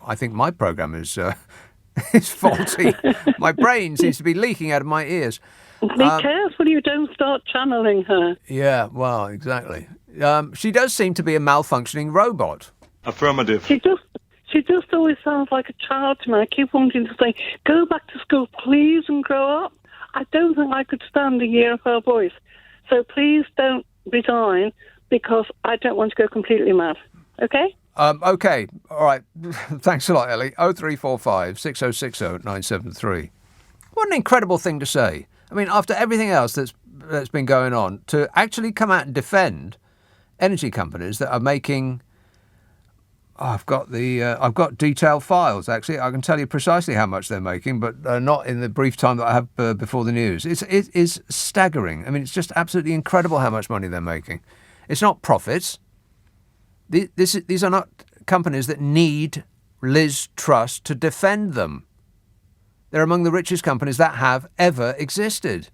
I think my program is is faulty. My brain seems to be leaking out of my ears. Be careful you don't start channeling her. Yeah, well, exactly. She does seem to be a malfunctioning robot. Affirmative. She just always sounds like a child to me. I keep wanting to say, go back to school, please, and grow up. I don't think I could stand a year of her voice. So please don't resign, because I don't want to go completely mad. Okay? Okay. All right. Thanks a lot, Ellie. 0345 6060 973. What an incredible thing to say. I mean, after everything else that's been going on, to actually come out and defend energy companies that are making... I've got detailed files, actually. I can tell you precisely how much they're making, but not in the brief time that I have before the news. It is staggering. I mean, it's just absolutely incredible how much money they're making. It's not profits. These are not companies that need Liz Truss to defend them. They're among the richest companies that have ever existed.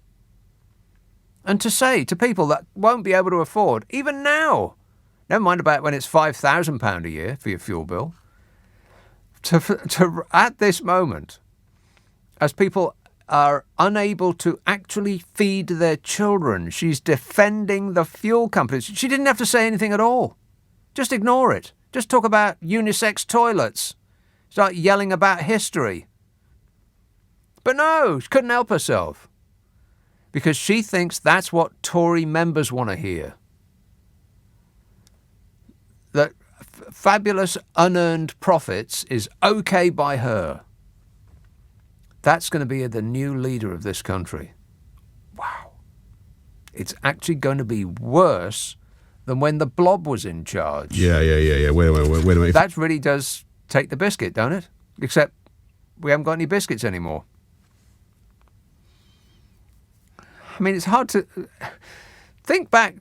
And to say to people that won't be able to afford, even now, never mind about when it's £5,000 a year for your fuel bill, to at this moment, as people are unable to actually feed their children, she's defending the fuel companies. She didn't have to say anything at all. Just ignore it. Just talk about unisex toilets. Start yelling about history. But no, she couldn't help herself. Because she thinks that's what Tory members want to hear. That fabulous unearned profits is okay by her. That's going to be the new leader of this country. Wow. It's actually going to be worse than when the blob was in charge. Yeah. Wait a minute. That really does take the biscuit, don't it? Except we haven't got any biscuits anymore. I mean, it's hard to... Think back,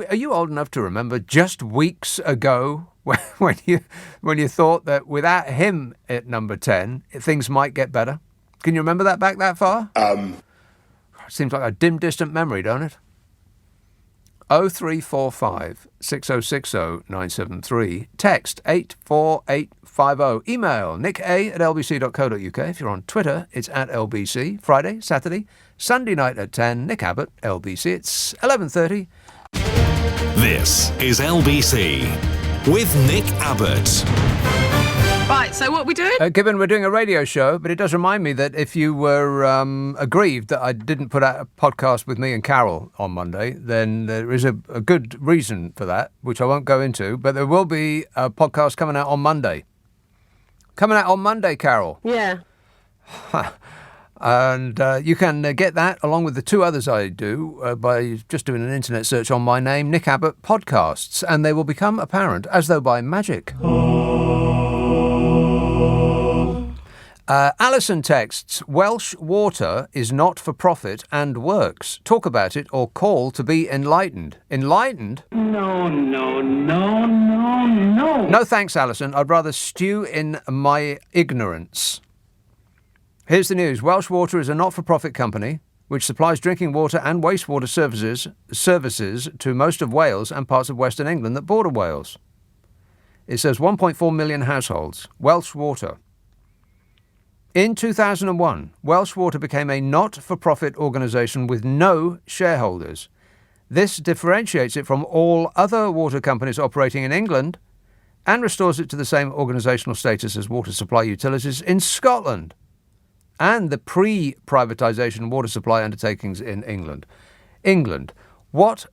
are you old enough to remember just weeks ago when you thought that without him at number 10, things might get better? Can you remember that back that far? Seems like a dim, distant memory, don't it? 0345 6060 973. Text 84850. Email nick@lbc.co.uk. If you're on Twitter, it's @LBC. Friday, Saturday, Sunday night at 10. Nick Abbott, LBC. It's 11:30. This is LBC with Nick Abbott. Right, so what are we doing? Given we're doing a radio show, but it does remind me that if you were aggrieved that I didn't put out a podcast with me and Carol on Monday, then there is a good reason for that, which I won't go into, but there will be a podcast coming out on Monday. Coming out on Monday, Carol. Yeah. And you can get that along with the two others I do by just doing an internet search on my name, Nick Abbott Podcasts, and they will become apparent as though by magic. Alison texts, Welsh Water is not for profit and works. Talk about it or call to be enlightened. Enlightened? No. No thanks, Alison. I'd rather stew in my ignorance. Here's the news. Welsh Water is a not-for-profit company which supplies drinking water and wastewater services to most of Wales and parts of Western England that border Wales. It says 1.4 million households. Welsh Water. In 2001, Welsh Water became a not-for-profit organisation with no shareholders. This differentiates it from all other water companies operating in England and restores it to the same organisational status as water supply utilities in Scotland and the pre-privatisation water supply undertakings in England. England, what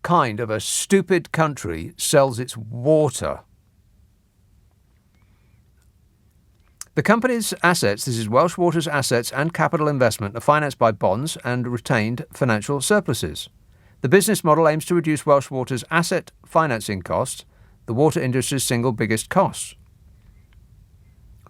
kind of a stupid country sells its water? The company's assets, this is Welsh Water's assets and capital investment, are financed by bonds and retained financial surpluses. The business model aims to reduce Welsh Water's asset financing costs, the water industry's single biggest cost.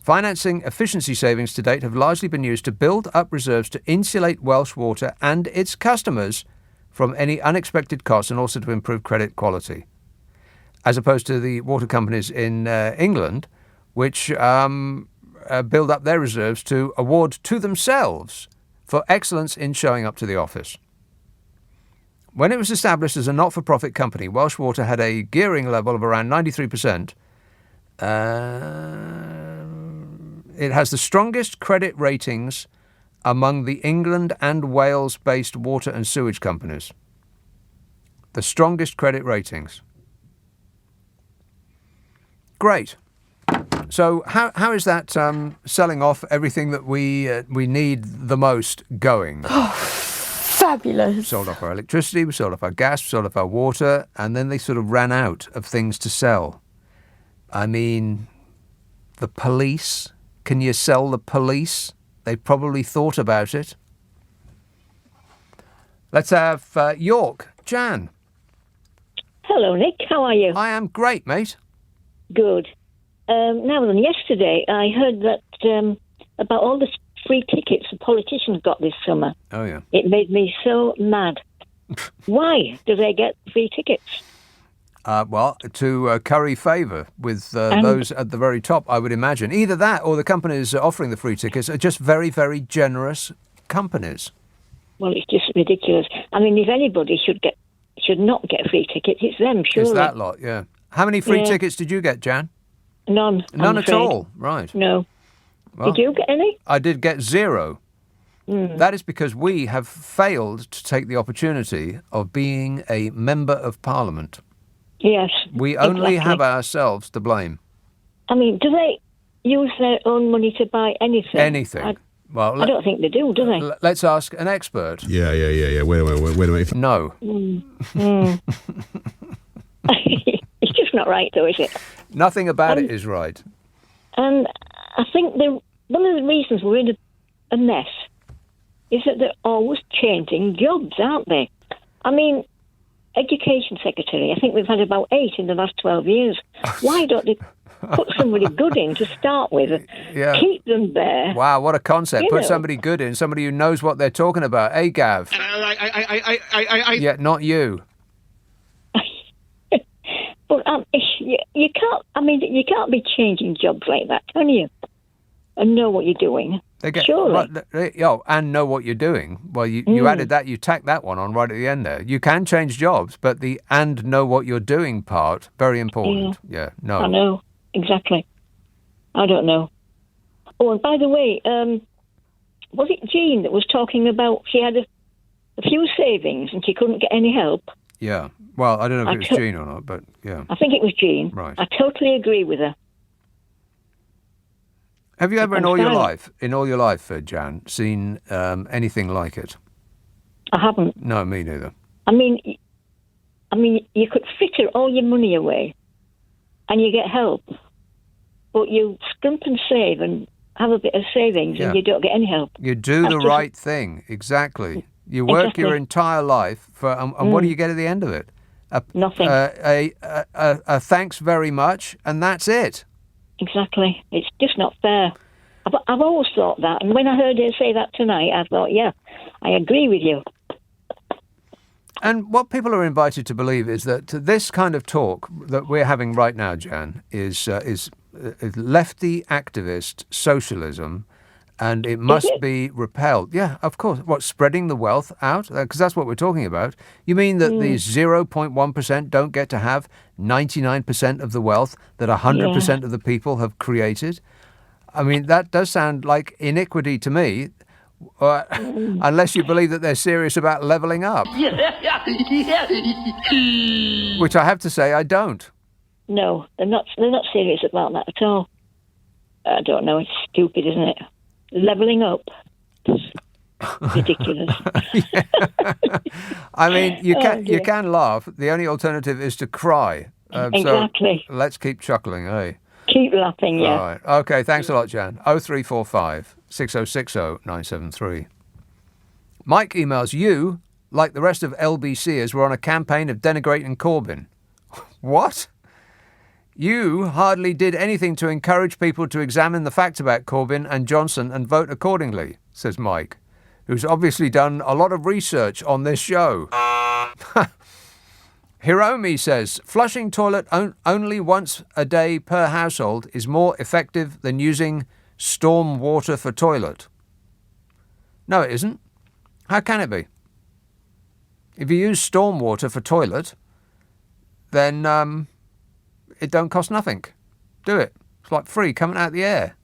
Financing efficiency savings to date have largely been used to build up reserves to insulate Welsh Water and its customers from any unexpected costs and also to improve credit quality. As opposed to the water companies in England, which build up their reserves to award to themselves for excellence in showing up to the office. When it was established as a not-for-profit company, Welsh Water had a gearing level of around 93%. It has the strongest credit ratings among the England and Wales-based water and sewage companies. The strongest credit ratings. Great. So how is that selling off everything that we need the most going? Fabulous. Sold off our electricity, we sold off our gas, we sold off our water, and then they sort of ran out of things to sell. I mean, the police. Can you sell the police? They probably thought about it. Let's have York. Jan. Hello, Nick. How are you? I am great, mate. Good. Now then, yesterday I heard that about all the free tickets the politicians got this summer. Oh, yeah. It made me so mad. Why do they get free tickets? Well, to curry favour with those at the very top, I would imagine. Either that or the companies offering the free tickets are just very, very generous companies. Well, it's just ridiculous. I mean, if anybody should not get free tickets, it's them, surely. It's that lot, yeah. How many free tickets did you get, Jan? None. None at all, right. No. Well, did you get any? I did get 0. That is because we have failed to take the opportunity of being a member of Parliament. Yes. We only have ourselves to blame. I mean, do they use their own money to buy anything? Anything. I don't think they do they? Let's ask an expert. Yeah. Wait a minute. No. It's just not right, though, is it? Nothing about it is right. And I think one of the reasons we're in a mess is that they're always changing jobs, aren't they? I mean, Education Secretary, I think we've had about 8 in the last 12 years. Why don't they put somebody good in to start with? Yeah. Keep them there. Wow, what a concept. You Put know. somebody good in, somebody who knows what they're talking about. Hey, Gav. Yeah, not you. But you can't. I mean, you can't be changing jobs like that, can you? And know what you're doing. Surely. And know what you're doing. Well, you added that, you tacked that one on right at the end there. You can change jobs, but the and know what you're doing part, very important. Yeah, no. I know, exactly. I don't know. Oh, and by the way, was it Jean that was talking about she had a few savings and she couldn't get any help? Yeah. Well, I don't know if it was Jean or not, but yeah. I think it was Jean. Right. I totally agree with her. Have you ever in all your life, Jan, seen anything like it? I haven't. No, me neither. I mean, you could fritter all your money away, and you get help, but you scrimp and save and have a bit of savings, and you don't get any help. You do the right thing, exactly. You work your entire life for, and what do you get at the end of it? Nothing. A thanks very much, and that's it. Exactly. It's just not fair. I've always thought that, and when I heard her say that tonight, I thought, yeah, I agree with you. And what people are invited to believe is that this kind of talk that we're having right now, Jan, is lefty activist socialism, and it must be repelled. Yeah, of course. What, spreading the wealth out? Because that's what we're talking about. You mean that the 0.1% don't get to have 99% of the wealth that 100% of the people have created? I mean, that does sound like iniquity to me, unless you believe that they're serious about levelling up. Which I have to say I don't. No, they're not serious about that at all. I don't know. It's stupid, isn't it? Levelling up. Ridiculous. I mean, you can laugh. The only alternative is to cry. Exactly. So let's keep chuckling, eh? Keep laughing, yeah. All right. Okay, thanks a lot, Jan. 0345 6060 973. Mike emails you, like the rest of LBCers, were on a campaign of denigrating Corbyn. What? You hardly did anything to encourage people to examine the facts about Corbyn and Johnson and vote accordingly, says Mike, who's obviously done a lot of research on this show. Hiromi says, flushing toilet only once a day per household is more effective than using storm water for toilet. No, it isn't. How can it be? If you use storm water for toilet, then it don't cost nothing. Do it. It's like free coming out of the air.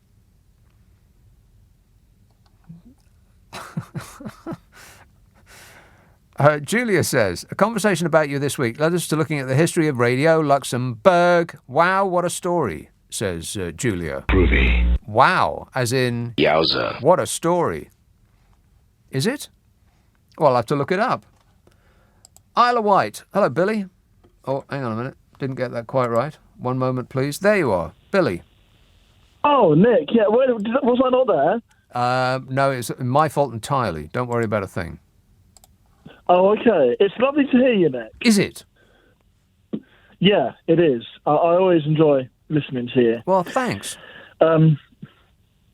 Julia says, a conversation about you this week led us to looking at the history of Radio Luxembourg. Wow, what a story, says Julia. Groovy. Wow, as in... Yowza. What a story. Is it? Well, I'll have to look it up. Isla White. Hello, Billy. Oh, hang on a minute. Didn't get that quite right. One moment, please. There you are. Billy. Oh, Nick. Yeah, was I not there? No, it's my fault entirely. Don't worry about a thing. Oh, okay. It's lovely to hear you, Nick. Is it? Yeah, it is. I always enjoy listening to you. Well, thanks.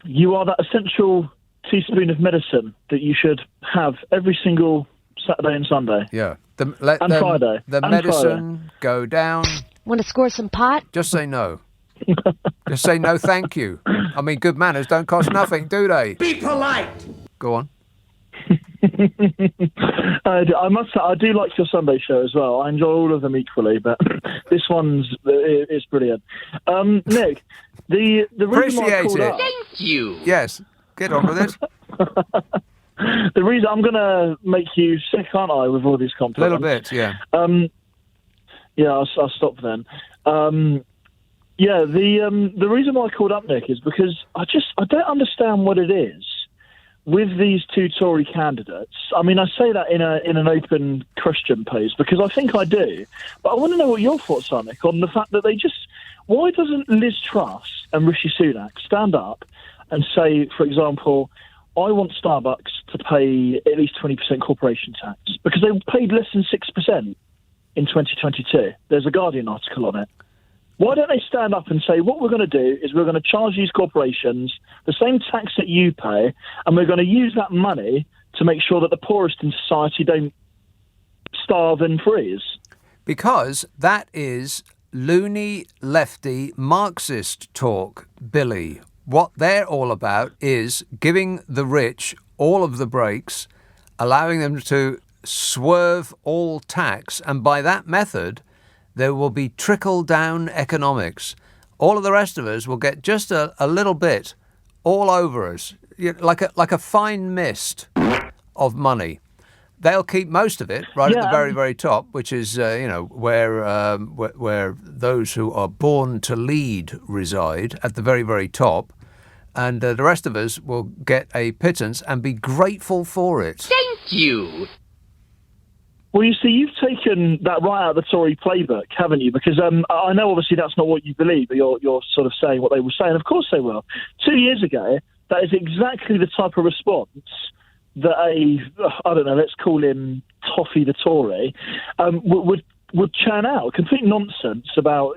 You are that essential teaspoon of medicine that you should have every single Saturday and Sunday. Yeah. Friday. The and medicine Friday. go down. Want to score some pot? Just say no. Just say no, thank you. I mean, good manners don't cost nothing, do they? Be polite. Go on. I must say, I do like your Sunday show as well. I enjoy all of them equally, but this one's is brilliant. Nick, the reason why I called up... Thank you. Yes, get on with it. The reason I'm going to make you sick, aren't I, with all these compliments? A little bit, yeah. Yeah, I'll stop then. Yeah, the reason why I called up, Nick, is because I don't understand what it is with these two Tory candidates. I mean, I say that in an open Christian pose because I think I do, but I want to know what your thoughts are, Nick, on the fact that why doesn't Liz Truss and Rishi Sunak stand up and say, for example, I want Starbucks to pay at least 20% corporation tax because they paid less than 6% in 2022. There's a Guardian article on it. Why don't they stand up and say, what we're going to do is we're going to charge these corporations the same tax that you pay, and we're going to use that money to make sure that the poorest in society don't starve and freeze? Because that is loony, lefty, Marxist talk, Billy. What they're all about is giving the rich all of the breaks, allowing them to swerve all tax, and by that method there will be trickle-down economics. All of the rest of us will get just a little bit all over us, like a fine mist of money. They'll keep most of it right at the very, very top, which is where those who are born to lead reside, at the very, very top, and the rest of us will get a pittance and be grateful for it. Thank you. Well, you see, you've taken that right out of the Tory playbook, haven't you? Because I know, obviously, that's not what you believe, but you're sort of saying what they will say, and of course they will. 2 years ago, that is exactly the type of response that I don't know, let's call him Toffee the Tory, would churn out. Complete nonsense about,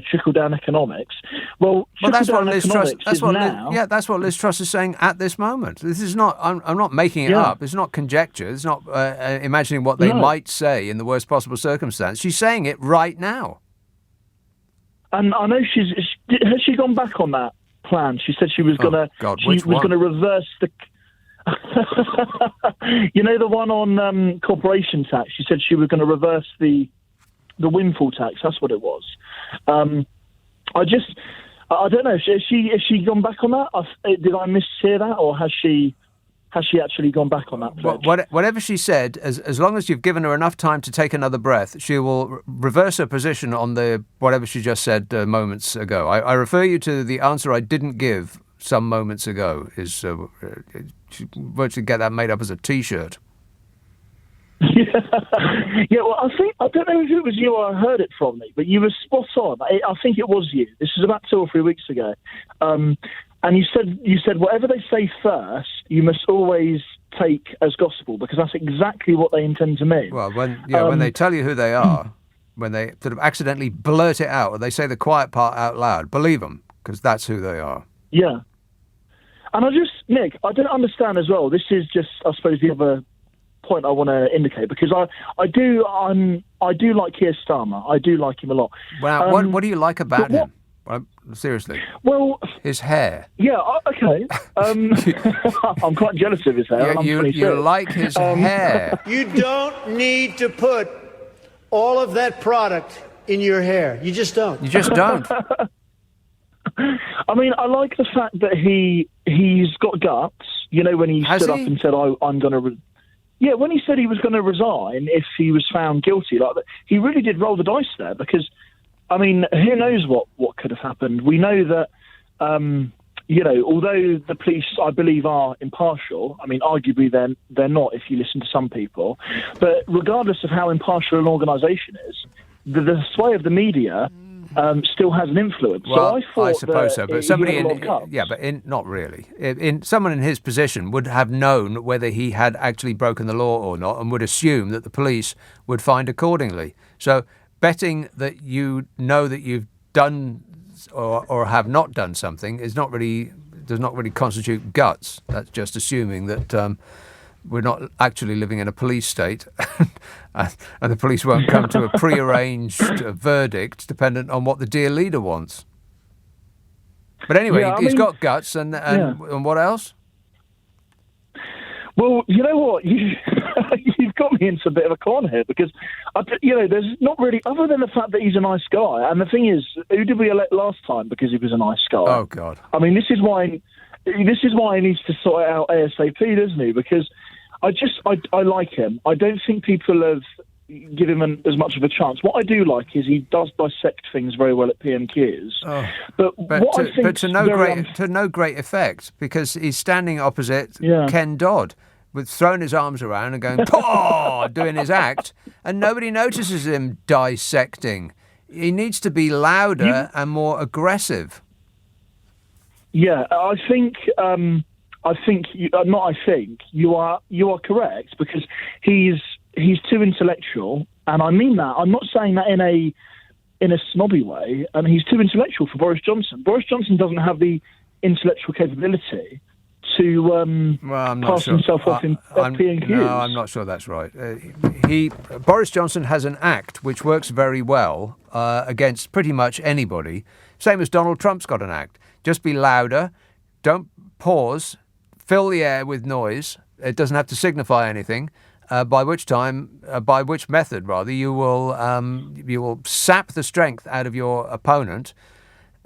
trickle-down economics. Well, that's what Liz Truss. That's what Liz Truss is saying at this moment. This is not. I'm not making it up. It's not conjecture. It's not imagining what they might say in the worst possible circumstance. She's saying it right now. And I know has she gone back on that plan? She said she was going to reverse the. The one on corporation tax. She said she was going to reverse the windfall tax. That's what it was. I don't know. Has she gone back on that? Did I mishear that, or has she actually gone back on that pledge? Whatever she said, as long as you've given her enough time to take another breath, she will reverse her position on whatever she just said moments ago. I refer you to the answer I didn't give some moments ago. She virtually get that made up as a T-shirt. Yeah, well, I don't know if it was you or I heard it from me, but you were spot on. I think it was you. This was about 2 or 3 weeks ago. And you said whatever they say first, you must always take as gospel, because that's exactly what they intend to mean. Well, when they tell you who they are, when they sort of accidentally blurt it out, or they say the quiet part out loud, believe them, because that's who they are. Yeah. And Nick, I don't understand as well. This is just, I suppose, the other point I want to indicate, because I do like Keir Starmer. I do like him a lot. Well, what do you like about him? Seriously. Well, his hair. Yeah. Okay. I'm quite jealous of his hair. Yeah, you like his hair. You don't need to put all of that product in your hair. You just don't. You just don't. I mean, I like the fact that he's got guts. You know, when he Has stood he? up and said, I'm going to... Yeah, when he said he was going to resign if he was found guilty, like he really did roll the dice there because, I mean, who knows what could have happened. We know that, you know, although the police, I believe, are impartial, I mean, arguably they're not if you listen to some people, but regardless of how impartial an organisation is, the sway of the media still has an influence. Well, so I suppose so, but somebody in not really. Someone in his position would have known whether he had actually broken the law or not, and would assume that the police would find accordingly. So, betting that you know that you've done or have not done something does not really constitute guts. That's just assuming that we're not actually living in a police state, and the police won't come to a prearranged verdict dependent on what the dear leader wants. But anyway, he's got guts, and what else? Well, you know what? You've got me into a bit of a corner here because, there's not really, other than the fact that he's a nice guy. And the thing is, who did we elect last time because he was a nice guy? Oh, God. I mean, this is why he needs to sort it out ASAP, doesn't he? Because I like him. I don't think people have given him as much of a chance. What I do like is he does dissect things very well at PMQs. Oh. But to no great effect, because he's standing opposite Ken Dodd, with throwing his arms around and going, "Paw!" doing his act, and nobody notices him dissecting. He needs to be louder and more aggressive. Yeah, you are correct because he's too intellectual, and I mean that. I'm not saying that in a snobby way. I mean, he's too intellectual for Boris Johnson. Boris Johnson doesn't have the intellectual capability to pass himself off in P&Qs. No, I'm not sure that's right. Boris Johnson has an act which works very well against pretty much anybody. Same as Donald Trump's got an act. Just be louder. Don't pause. Fill the air with noise. It doesn't have to signify anything. By which method you will sap the strength out of your opponent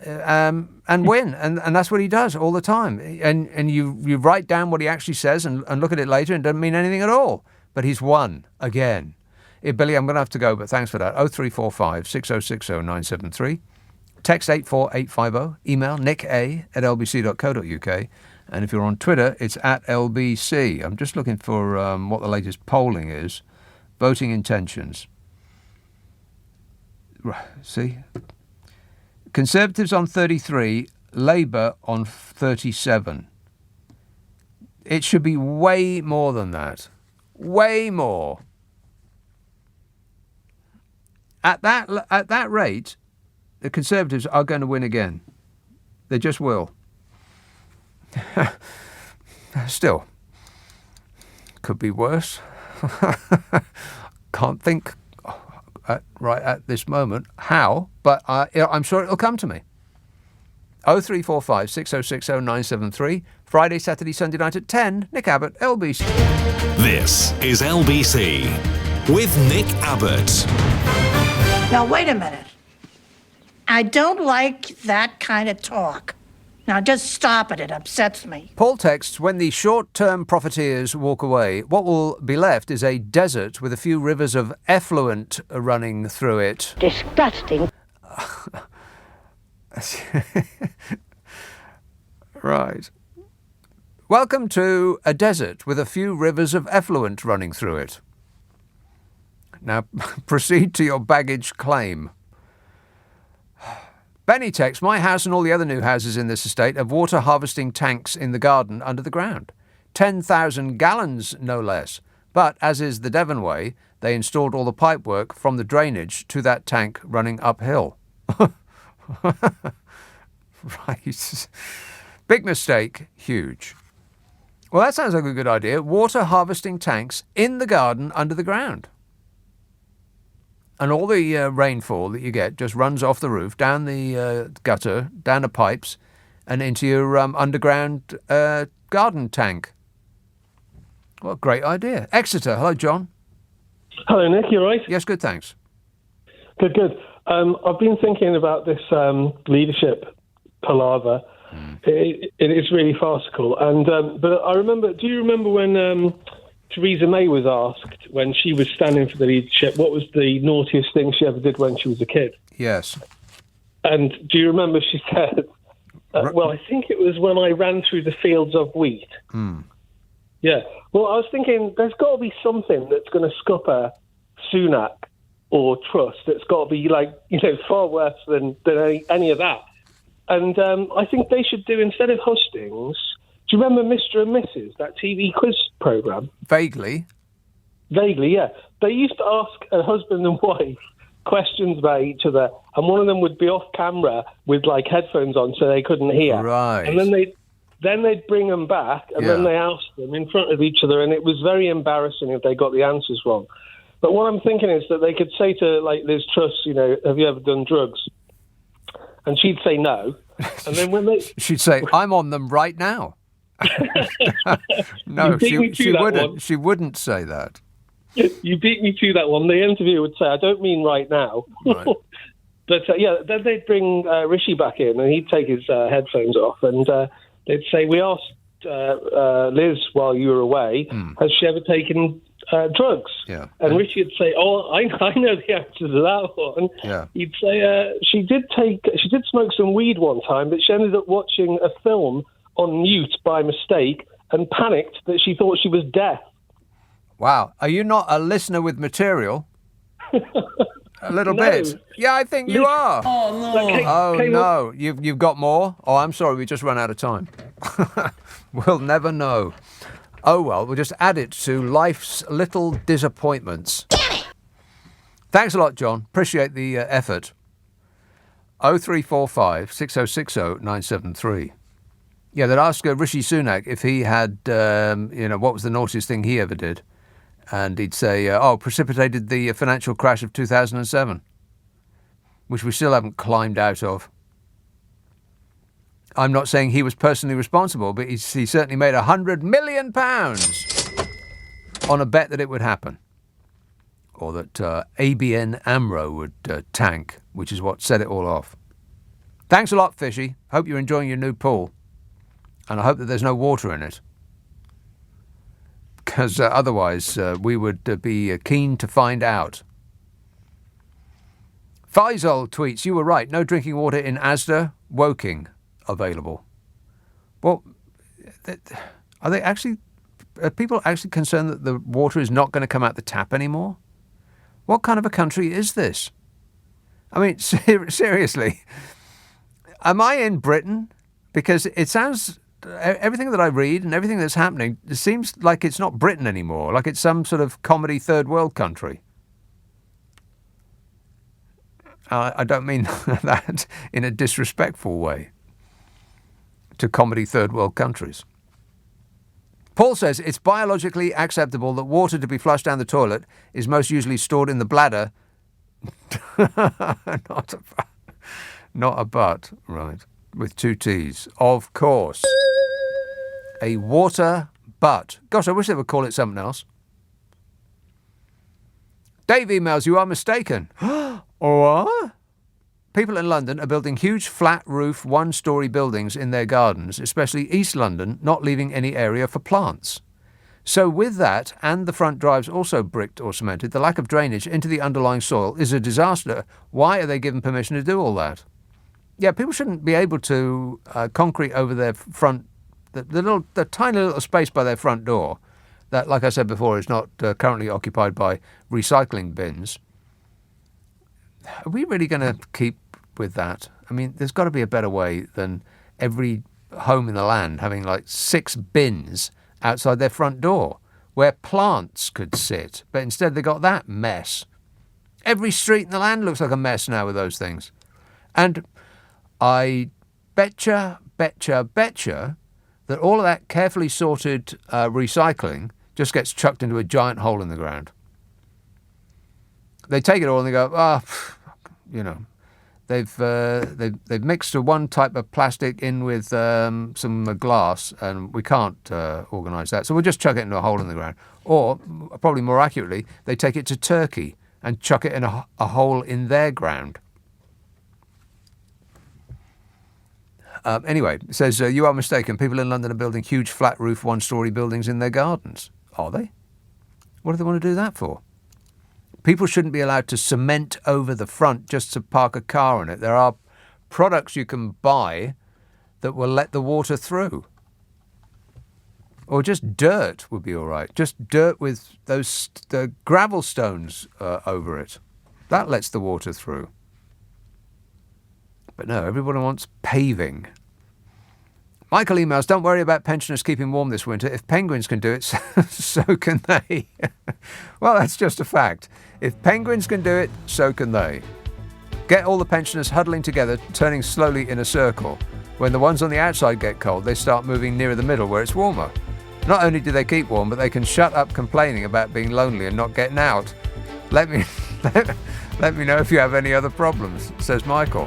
and win. And that's what he does all the time. And you write down what he actually says and look at it later, and it doesn't mean anything at all. But he's won again. Billy, I'm going to have to go, but thanks for that. 0345 6060 973. Text 84850. Email nicka@lbc.co.uk. And if you're on Twitter, it's @LBC. I'm just looking for what the latest polling is. Voting intentions. See? Conservatives on 33, Labour on 37. It should be way more than that. Way more. At that rate, the Conservatives are going to win again. They just will. Still, could be worse. Can't think right at this moment how, but I'm sure it'll come to me. 0345 6060 973. Friday, Saturday, Sunday night at 10. Nick Abbott, LBC. This is LBC with Nick Abbott. Now, wait a minute. I don't like that kind of talk. Now, just stop it. It upsets me. Paul texts, when the short-term profiteers walk away, what will be left is a desert with a few rivers of effluent running through it. Disgusting. Right. Welcome to a desert with a few rivers of effluent running through it. Now, proceed to your baggage claim. Benny texts, my house and all the other new houses in this estate have water harvesting tanks in the garden under the ground. 10,000 gallons, no less. But, as is the Devon way, they installed all the pipework from the drainage to that tank running uphill. Right. Big mistake, huge. Well, that sounds like a good idea. Water harvesting tanks in the garden under the ground. And all the rainfall that you get just runs off the roof, down the gutter, down the pipes, and into your underground garden tank. What a great idea. Exeter, hello, John. Hello, Nick, you all right? Yes, good, thanks. Good. I've been thinking about this leadership palaver, It is really farcical. And but I remember. Do you remember when Theresa May was asked when she was standing for the leadership, what was the naughtiest thing she ever did when she was a kid? Yes. And do you remember she said, well, I think it was when I ran through the fields of wheat. Yeah. Well, I was thinking there's got to be something that's going to scupper Sunak or Truss that's got to be far worse than any of that. And I think they should do, instead of hustings, do you remember Mr. and Mrs., that TV quiz programme? Vaguely, yeah. They used to ask a husband and wife questions about each other, and one of them would be off camera with headphones on so they couldn't hear. Right. And then they'd bring them back, and then they asked them in front of each other, and it was very embarrassing if they got the answers wrong. But what I'm thinking is that they could say to Liz Truss, have you ever done drugs? And she'd say no. And then when she'd say, I'm on them right now. No, she wouldn't. She wouldn't say that. You beat me to that one. The interviewer would say, I don't mean right now. Right. But then they'd bring Rishi back in, and he'd take his headphones off, and they'd say, we asked Liz while you were away, has she ever taken drugs? Yeah. And Rishi would say, I know the answer to that one. Yeah. He'd say she did smoke some weed one time, but she ended up watching a film on mute by mistake and panicked that she thought she was deaf. Wow. Are you not a listener with material? A little bit. Yeah, I think you are. Oh, no. No. You've got more? Oh, I'm sorry. We just run out of time. We'll never know. Oh, well, we'll just add it to life's little disappointments. Damn it! Thanks a lot, John. Appreciate the effort. 0345 6060 973. Yeah, they'd ask Rishi Sunak if he had, what was the naughtiest thing he ever did. And he'd say, precipitated the financial crash of 2007, which we still haven't climbed out of. I'm not saying he was personally responsible, but he certainly made £100 million on a bet that it would happen. Or that ABN AMRO would tank, which is what set it all off. Thanks a lot, Fishy. Hope you're enjoying your new pool. And I hope that there's no water in it. Because otherwise we would be keen to find out. Faisal tweets, you were right, no drinking water in Asda, Woking available. Well, are people actually concerned that the water is not going to come out the tap anymore? What kind of a country is this? I mean, seriously, am I in Britain? Because it sounds... Everything that I read and everything that's happening, it seems like it's not Britain anymore, like it's some sort of comedy third world country. I don't mean that in a disrespectful way to comedy third world countries. Paul says it's biologically acceptable that water to be flushed down the toilet is most usually stored in the bladder. Not a butt, right, with two T's. Of course. A water butt. Gosh, I wish they would call it something else. Dave emails, you are mistaken. What? People in London are building huge flat roof one-storey buildings in their gardens, especially East London, not leaving any area for plants. So with that, and the front drives also bricked or cemented, the lack of drainage into the underlying soil is a disaster. Why are they given permission to do all that? Yeah, people shouldn't be able to concrete over their front, the tiny little space by their front door that, like I said before, is not currently occupied by recycling bins. Are we really going to keep with that? I mean, there's got to be a better way than every home in the land having 6 bins outside their front door where plants could sit. But instead they got that mess. Every street in the land looks like a mess now with those things. And I betcha that all of that carefully sorted recycling just gets chucked into a giant hole in the ground. They take it all and they go, they've mixed one type of plastic in with some glass, and we can't organise that, so we'll just chuck it into a hole in the ground. Or, probably more accurately, they take it to Turkey and chuck it in a hole in their ground. Anyway, it says, you are mistaken. People in London are building huge flat roof, one-storey buildings in their gardens. Are they? What do they want to do that for? People shouldn't be allowed to cement over the front just to park a car in it. There are products you can buy that will let the water through. Or just dirt would be all right. Just dirt with the gravel stones over it. That lets the water through. But no, everybody wants paving. Michael emails, don't worry about pensioners keeping warm this winter. If penguins can do it, so can they. Well, that's just a fact. If penguins can do it, so can they. Get all the pensioners huddling together, turning slowly in a circle. When the ones on the outside get cold, they start moving nearer the middle where it's warmer. Not only do they keep warm, but they can shut up complaining about being lonely and not getting out. Let me know if you have any other problems, says Michael.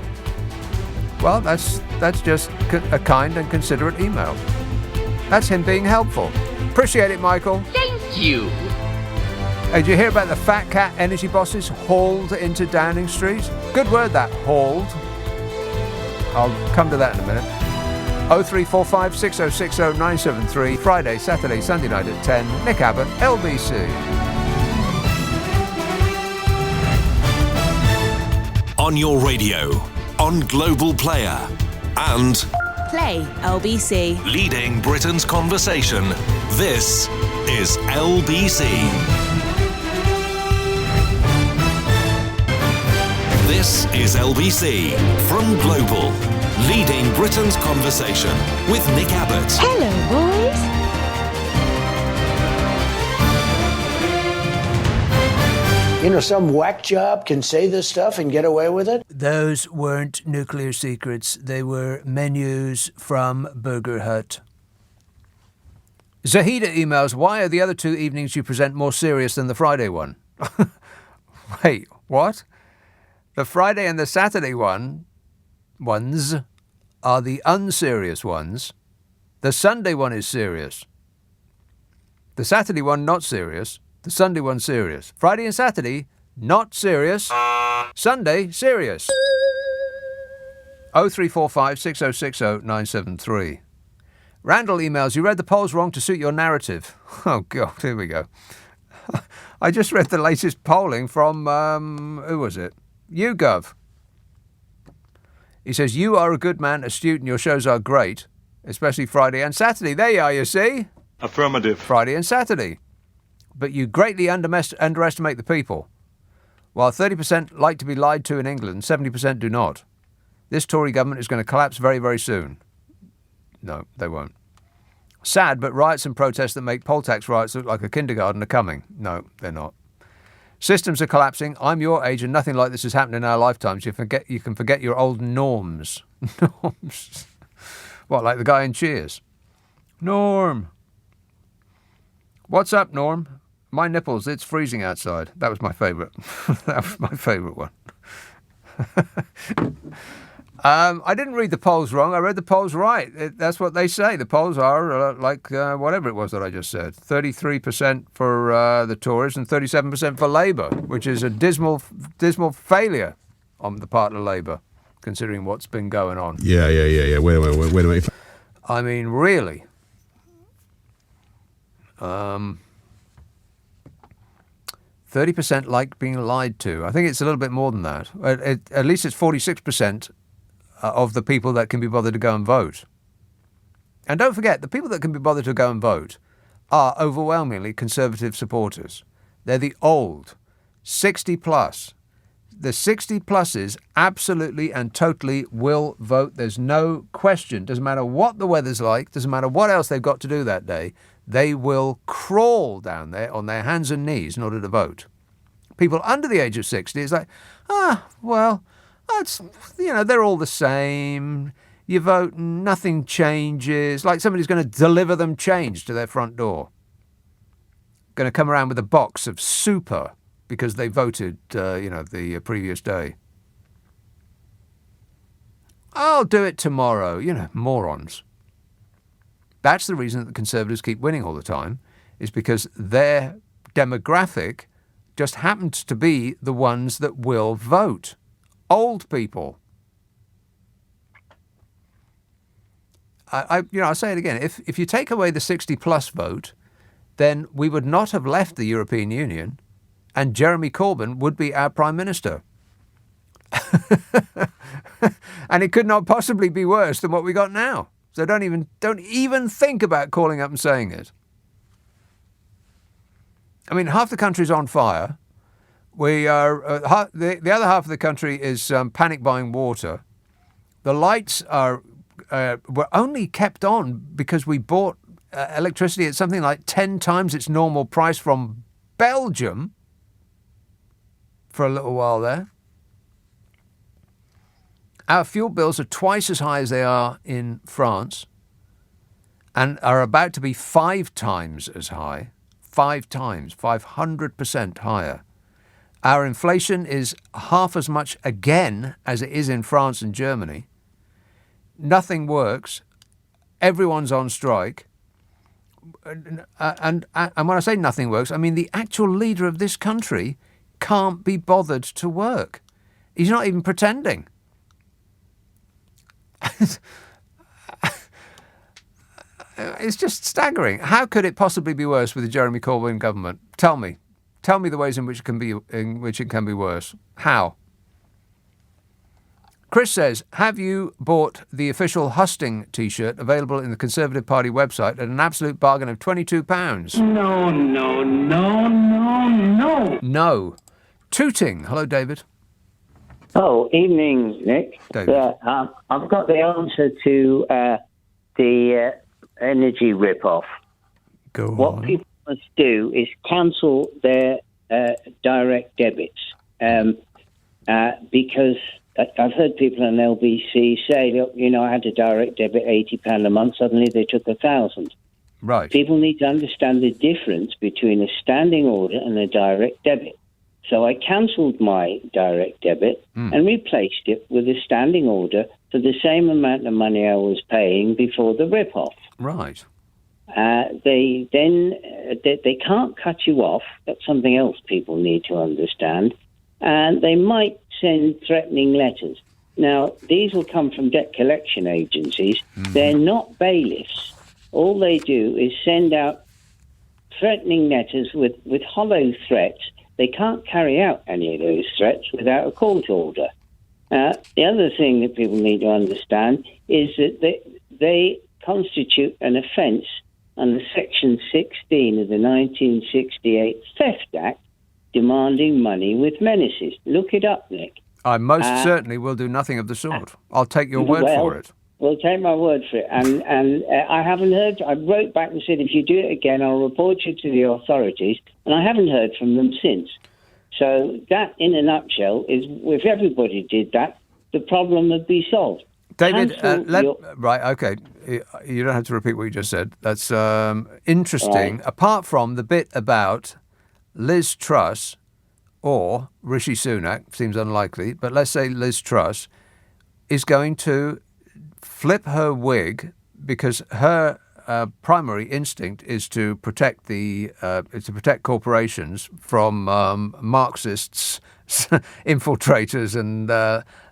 Well, that's just a kind and considerate email. That's him being helpful. Appreciate it, Michael. Thank you. Hey, did you hear about the Fat Cat energy bosses hauled into Downing Street? Good word, that, hauled. I'll come to that in a minute. 0345 6060 973. Friday, Saturday, Sunday night at 10. Nick Abbot, LBC. On your radio, on Global Player, and Play LBC. leading Britain's conversation. This is LBC. This is LBC from Global, leading Britain's conversation with Nick Abbott. Hello, boys. You know, some whack job can say this stuff and get away with it? Those weren't nuclear secrets. They were menus from Burger Hut. Zahida emails, why are the other two evenings you present more serious than the Friday one? Wait, what? The Friday and the Saturday ones are the unserious ones. The Sunday one is serious. The Saturday one, not serious. The Sunday one, serious. Friday and Saturday, not serious. Sunday, serious. 0345 6060 973. Randall emails, you read the polls wrong to suit your narrative. Oh, God, here we go. I just read the latest polling from, who was it? YouGov. He says, you are a good man, astute, and your shows are great, especially Friday and Saturday. There you are, you see. Affirmative. Friday and Saturday. But you greatly underestimate the people. While 30% like to be lied to in England, 70% do not. This Tory government is going to collapse very, very soon. No, they won't. Sad, but riots and protests that make poll tax riots look like a kindergarten are coming. No, they're not. Systems are collapsing. I'm your age and nothing like this has happened in our lifetimes. You can forget your old norms. Norms? What, like the guy in Cheers? Norm. What's up, Norm? My nipples, it's freezing outside. That was my favourite. That was my favourite one. I didn't read the polls wrong. I read the polls right. That's what they say. The polls are whatever it was that I just said. 33% for the Tories and 37% for Labour, which is a dismal failure on the part of Labour, considering what's been going on. Yeah. Wait a minute. I mean, really. 30% like being lied to. I think it's a little bit more than that. At least it's 46% of the people that can be bothered to go and vote. And don't forget, the people that can be bothered to go and vote are overwhelmingly Conservative supporters. They're the old, 60 plus. The 60 pluses absolutely and totally will vote. There's no question. Doesn't matter what the weather's like. Doesn't matter what else they've got to do that day. They will crawl down there on their hands and knees in order to vote. People under the age of 60 is like, they're all the same. You vote, nothing changes. Like somebody's going to deliver them change to their front door. Going to come around with a box of super because they voted, the previous day. I'll do it tomorrow. Morons. That's the reason that the Conservatives keep winning all the time, is because their demographic just happens to be the ones that will vote. Old people. I'll say it again. If you take away the 60-plus vote, then we would not have left the European Union, and Jeremy Corbyn would be our Prime Minister. And it could not possibly be worse than what we got now. So don't even think about calling up and saying it. I mean, half the country's on fire. We are the other half of the country is panic buying water. The lights were only kept on because we bought electricity at something like 10 times its normal price from Belgium for a little while there. Our fuel bills are twice as high as they are in France and are about to be 5 times as high. 5 times, 500% higher. Our inflation is half as much again as it is in France and Germany. Nothing works. Everyone's on strike. And when I say nothing works, I mean the actual leader of this country can't be bothered to work. He's not even pretending. It's just staggering. How could it possibly be worse with the Jeremy Corbyn government? Tell me the ways in which it can be worse. How? Chris says, have you bought the official Husting T-shirt available in the Conservative Party website at an absolute bargain of £22? No. No. Tooting. Hello, David. Oh, evening, Nick. David. I've got the answer to the energy rip-off. Go on. What people must do is cancel their direct debits because I've heard people on LBC say, look, I had a direct debit £80 a month. Suddenly they took £1,000. Right. People need to understand the difference between a standing order and a direct debit. So I cancelled my direct debit and replaced it with a standing order for the same amount of money I was paying before the rip-off. Right. They can't cut you off. That's something else people need to understand. And they might send threatening letters. Now, these will come from debt collection agencies. They're not bailiffs. All they do is send out threatening letters with hollow threats. They can't carry out any of those threats without a court order. The other thing that people need to understand is that they constitute an offence under Section 16 of the 1968 Theft Act, demanding money with menaces. Look it up, Nick. I most certainly will do nothing of the sort. I'll take your word for it. Well, take my word for it. And I haven't heard. I wrote back and said, if you do it again, I'll report you to the authorities. And I haven't heard from them since. So that, in a nutshell, is if everybody did that, the problem would be solved. David, right, okay. You don't have to repeat what you just said. That's interesting. Right. Apart from the bit about Liz Truss or Rishi Sunak, seems unlikely, but let's say Liz Truss is going to flip her wig because her primary instinct is to protect corporations from Marxists, infiltrators, and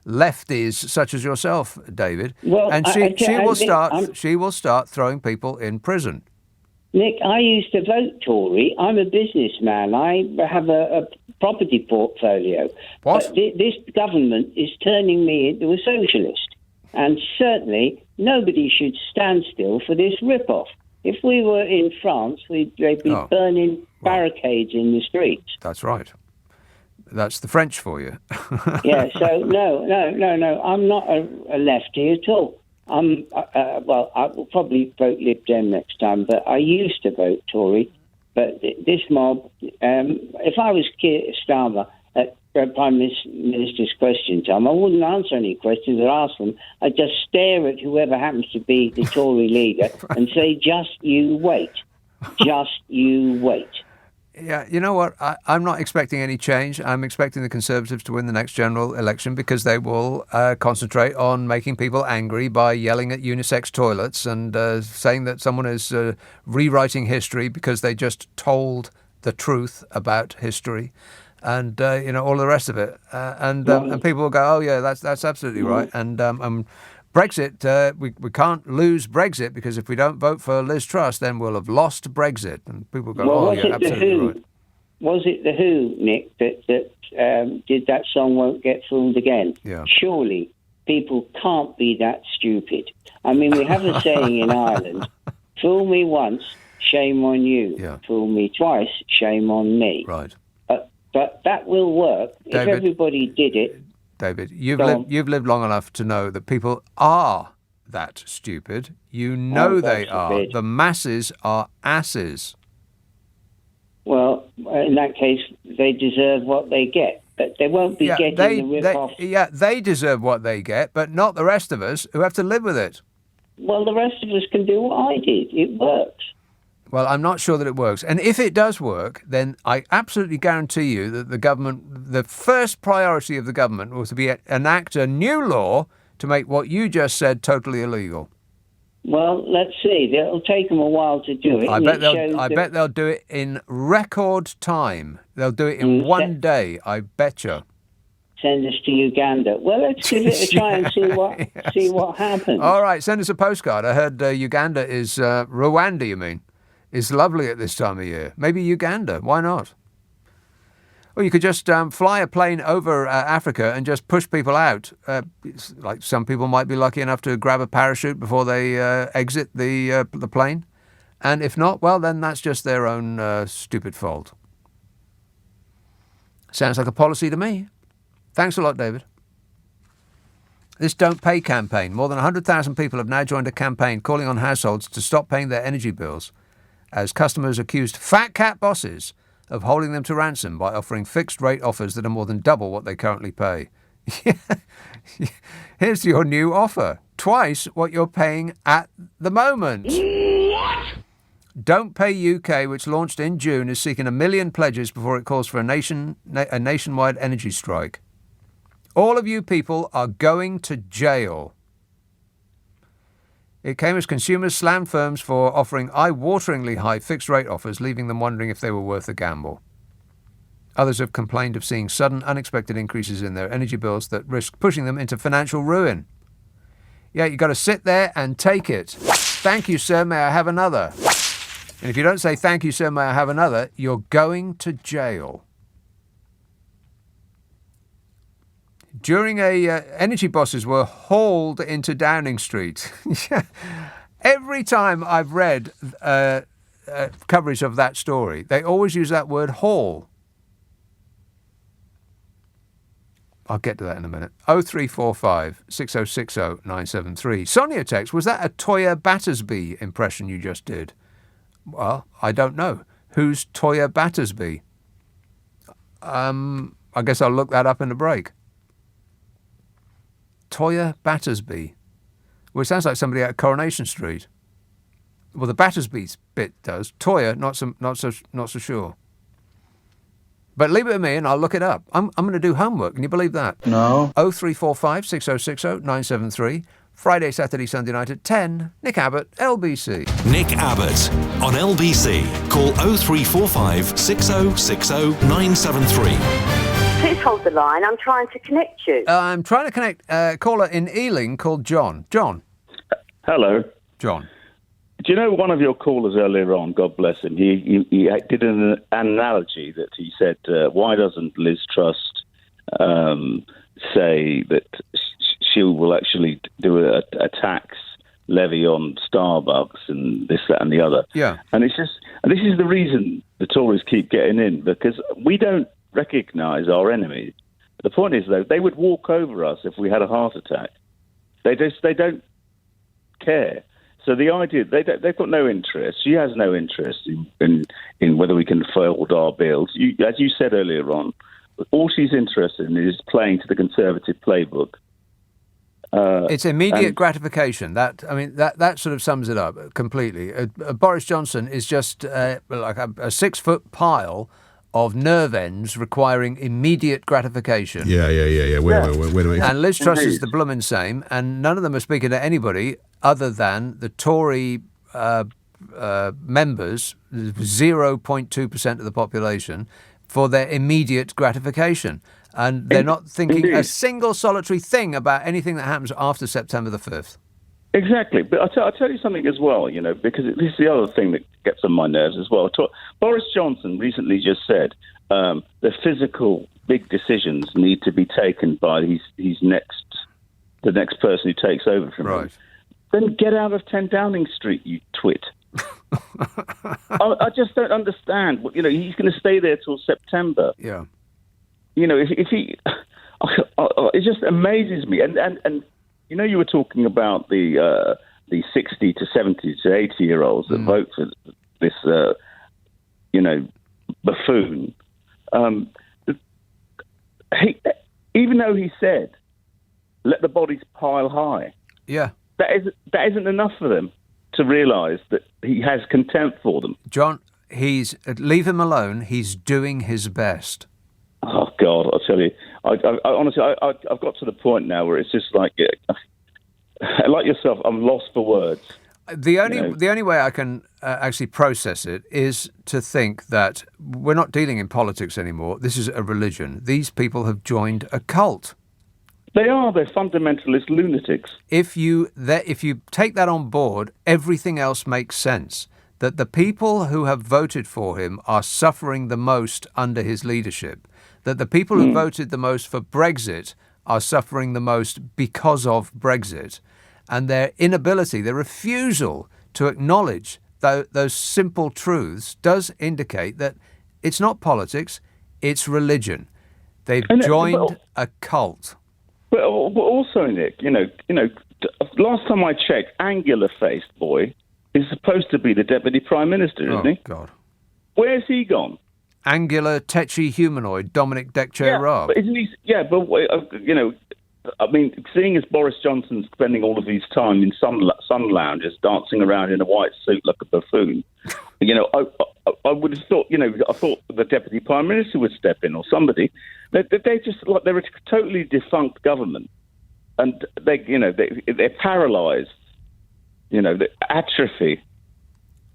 lefties such as yourself, David. Well, and she will start throwing people in prison. Nick, I used to vote Tory. I'm a businessman. I have a property portfolio. What? But this government is turning me into a socialist. And certainly nobody should stand still for this rip-off. If we were in France, they'd be burning barricades in the streets. That's right. That's the French for you. Yeah, so no. I'm not a lefty at all. I will probably vote Lib Dem next time, but I used to vote Tory. But this mob, if I was Keir Starmer at Prime Minister's question time, I wouldn't answer any questions or ask them. I'd just stare at whoever happens to be the Tory leader and say, just you wait. Just you wait. Yeah, you know what? I'm not expecting any change. I'm expecting the Conservatives to win the next general election because they will concentrate on making people angry by yelling at unisex toilets and saying that someone is rewriting history because they just told the truth about history. And all the rest of it, and people will go, oh yeah, that's absolutely right. And Brexit, we can't lose Brexit because if we don't vote for Liz Truss, then we'll have lost Brexit. And people go, Well, absolutely right. Was it the Who, Nick, that did that song "Won't Get Fooled Again"? Yeah. Surely people can't be that stupid. I mean, we have a saying in Ireland: "Fool me once, shame on you. Yeah. Fool me twice, shame on me." Right. But that will work if David, everybody did it. David, you've lived long enough to know that people are that stupid. You know they are. The masses are asses. Well, in that case, they deserve what they get. But they won't be getting the rip-off. They deserve what they get, but not the rest of us who have to live with it. Well, the rest of us can do what I did. It works. Well, I'm not sure that it works. And if it does work, then I absolutely guarantee you that the first priority of the government was to enact a new law to make what you just said totally illegal. Well, let's see. It'll take them a while to do it. I bet they'll do it in record time. They'll do it in one day, I betcha. Send us to Uganda. Well, let's give it a try and see what happens. All right, send us a postcard. I heard Uganda is Rwanda, you mean? Is lovely at this time of year. Maybe Uganda. Why not? Or you could just fly a plane over Africa and just push people out. Like some people might be lucky enough to grab a parachute before they exit the plane. And if not, well, then that's just their own stupid fault. Sounds like a policy to me. Thanks a lot, David. This Don't Pay campaign. More than 100,000 people have now joined a campaign calling on households to stop paying their energy bills as customers accused fat cat bosses of holding them to ransom by offering fixed-rate offers that are more than double what they currently pay. Here's your new offer. Twice what you're paying at the moment. What? Don't Pay UK, which launched in June, is seeking 1 million pledges before it calls for a nationwide energy strike. All of you people are going to jail. It came as consumers slammed firms for offering eye-wateringly high fixed-rate offers, leaving them wondering if they were worth the gamble. Others have complained of seeing sudden, unexpected increases in their energy bills that risk pushing them into financial ruin. Yeah, you've got to sit there and take it. Thank you, sir, may I have another? And if you don't say thank you, sir, may I have another, you're going to jail. During energy bosses were hauled into Downing Street. Every time I've read coverage of that story, they always use that word haul. I'll get to that in a minute. 0345 6060 973. Sonia text, was that a Toya Battersby impression you just did? Well, I don't know. Who's Toya Battersby? I guess I'll look that up in the break. Toya Battersby. Well, it sounds like somebody out of Coronation Street. Well, the Battersby bit does. Toya, not so sure. But leave it with me and I'll look it up. I'm going to do homework. Can you believe that? No. 0345 6060 973. Friday, Saturday, Sunday night at 10. Nick Abbott, LBC. Nick Abbott on LBC. Call 0345 6060 973. Please hold the line. I'm trying to connect you. I'm trying to connect a caller in Ealing called John. John. Hello. John. Do you know one of your callers earlier on, God bless him, he did an analogy that he said, why doesn't Liz Truss say that she will actually do a tax levy on Starbucks and this, that and the other? Yeah. And this is the reason the Tories keep getting in, because we don't recognise our enemies. The point is, though, they would walk over us if we had a heart attack. They don't care. So the idea, they've got no interest. She has no interest in whether we can fold our bills. As you said earlier on, all she's interested in is playing to the Conservative playbook. It's immediate gratification. That sort of sums it up completely. Boris Johnson is just like a 6-foot pile of nerve ends requiring immediate gratification. Yeah. Wait a minute. And Liz Truss is the bloomin' same, and none of them are speaking to anybody other than the Tory members, 0.2% of the population, for their immediate gratification. And they're not thinking Indeed. a single solitary thing about anything that happens after September the 5th. Exactly. But I'll tell you something as well, because this is the other thing that gets on my nerves as well. Boris Johnson recently just said the physical big decisions need to be taken by the next person who takes over from him. Then get out of 10 Downing Street, you twit. I just don't understand. He's going to stay there till September. Yeah. If he, it just amazes me. And you were talking about the 60 to 70 to 80 year olds that vote for this, buffoon. Even though he said, "Let the bodies pile high," that isn't enough for them to realise that he has contempt for them. John, leave him alone. He's doing his best. Oh God, I'll tell you. I honestly, I've got to the point now where it's just like yourself. I'm lost for words. The only way I can actually process it is to think that we're not dealing in politics anymore. This is a religion. These people have joined a cult. They're fundamentalist lunatics. If you take that on board, everything else makes sense. That the people who have voted for him are suffering the most under his leadership. That the people who voted the most for Brexit are suffering the most because of Brexit. And their inability, their refusal to acknowledge those simple truths does indicate that it's not politics, it's religion. They've joined a cult. But also, Nick, last time I checked, angular-faced boy is supposed to be the Deputy Prime Minister, isn't he? Oh, God. Where's he gone? Angular, tetchy humanoid, Dominic Dekche-Raab. But isn't he? Yeah, but seeing as Boris Johnson's spending all of his time in sun lounges, dancing around in a white suit like a buffoon, I would have thought, I thought the Deputy Prime Minister would step in or somebody. They're just like they're a totally defunct government, and they're paralysed. The atrophy.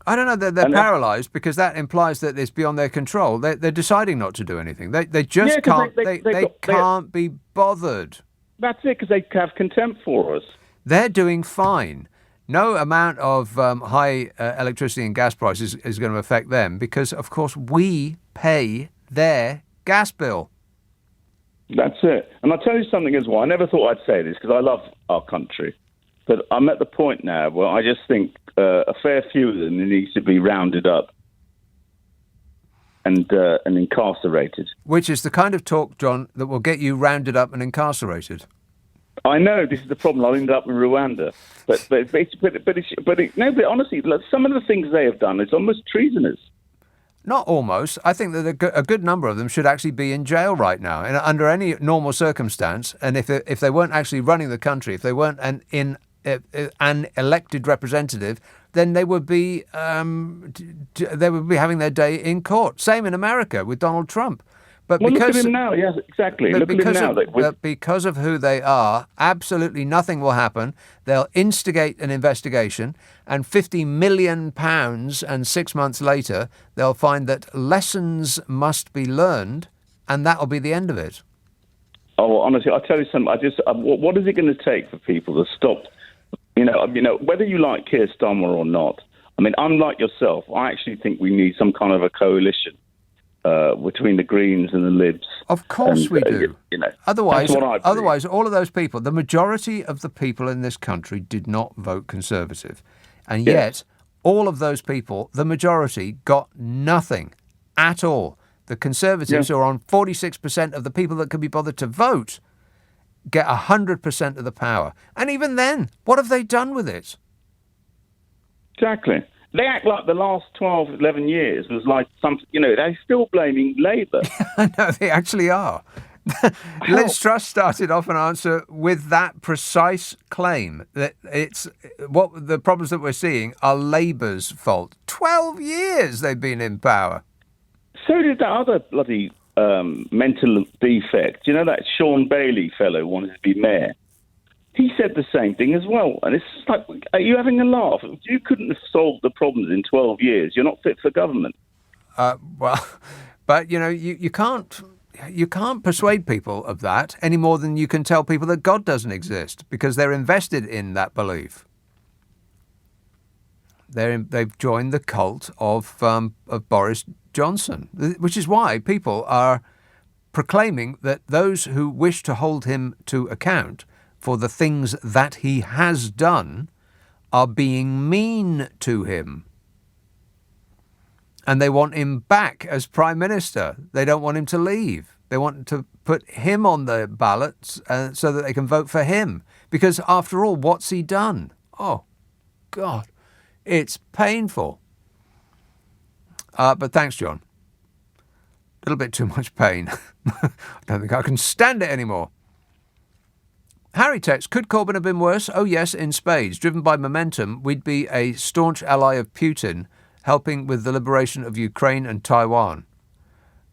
I don't know that they're paralysed because that implies that it's beyond their control. They're deciding not to do anything. They just can't. They can't be bothered. That's it, because they have contempt for us. They're doing fine. No amount of high electricity and gas prices is going to affect them because, of course, we pay their gas bill. That's it. And I'll tell you something as well. I never thought I'd say this because I love our country. But I'm at the point now where I just think a fair few of them needs to be rounded up and incarcerated. Which is the kind of talk, John, that will get you rounded up and incarcerated. I know this is the problem. I'll end up in Rwanda, but honestly, some of the things they have done is almost treasonous. Not almost. I think that a good number of them should actually be in jail right now, and under any normal circumstance. And if they weren't actually running the country, if they weren't an elected representative, then they would be having their day in court. Same in America with Donald Trump. But look at him now. Yes, exactly. But because of who they are, absolutely nothing will happen. They'll instigate an investigation, and £50 million, and 6 months later, they'll find that lessons must be learned, and that'll be the end of it. Oh, honestly, I'll tell you something. What is it going to take for people to stop? Whether you like Keir Starmer or not. Unlike yourself, I actually think we need some kind of a coalition. Between the Greens and the Libs. Of course we do. Otherwise, all of those people, the majority of the people in this country did not vote Conservative. And yet, all of those people, the majority, got nothing at all. The Conservatives, who are on 46% of the people that could be bothered to vote, get 100% of the power. And even then, what have they done with it? Exactly. They act like the last 12, 11 years was like something, they're still blaming Labour. No, they actually are. Liz Truss started off an answer with that precise claim that it's what the problems that we're seeing are Labour's fault. 12 years they've been in power. So did that other bloody mental defect. That Sean Bailey fellow who wanted to be mayor. He said the same thing as well. And it's like, are you having a laugh? You couldn't have solved the problems in 12 years. You're not fit for government. But, you can't you can't persuade people of that any more than you can tell people that God doesn't exist, because they're invested in that belief. They've joined the cult of Boris Johnson, which is why people are proclaiming that those who wish to hold him to account for the things that he has done are being mean to him. And they want him back as Prime Minister. They don't want him to leave. They want to put him on the ballots so that they can vote for him. Because after all, what's he done? Oh, God, it's painful. But thanks, John. A little bit too much pain. I don't think I can stand it anymore. Harry texts, could Corbyn have been worse? Oh yes, in spades. Driven by momentum, we'd be a staunch ally of Putin, helping with the liberation of Ukraine and Taiwan.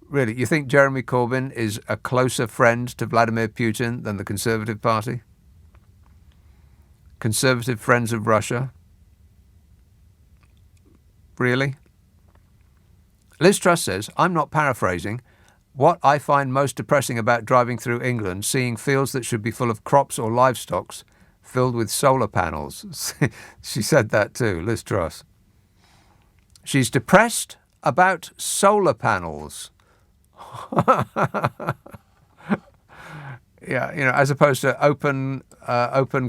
Really, you think Jeremy Corbyn is a closer friend to Vladimir Putin than the Conservative Party? Conservative friends of Russia? Really? Liz Truss says, I'm not paraphrasing. What I find most depressing about driving through England, seeing fields that should be full of crops or livestock filled with solar panels. She said that too, Liz Truss. She's depressed about solar panels. Yeah, as opposed to open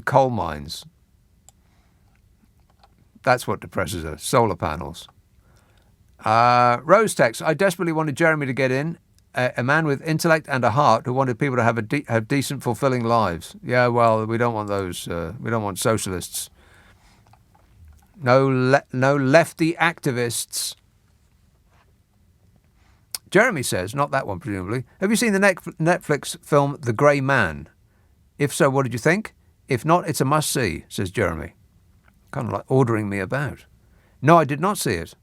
coal mines. That's what depresses her, solar panels. Rose text, I desperately wanted Jeremy to get in, a man with intellect and a heart who wanted people to have decent, fulfilling lives. Yeah, well, we don't want those. We don't want socialists. No lefty activists. Jeremy says, not that one presumably, have you seen the Netflix film The Grey Man? If so, what did you think? If not, it's a must-see, says Jeremy. Kind of like ordering me about. No, I did not see it.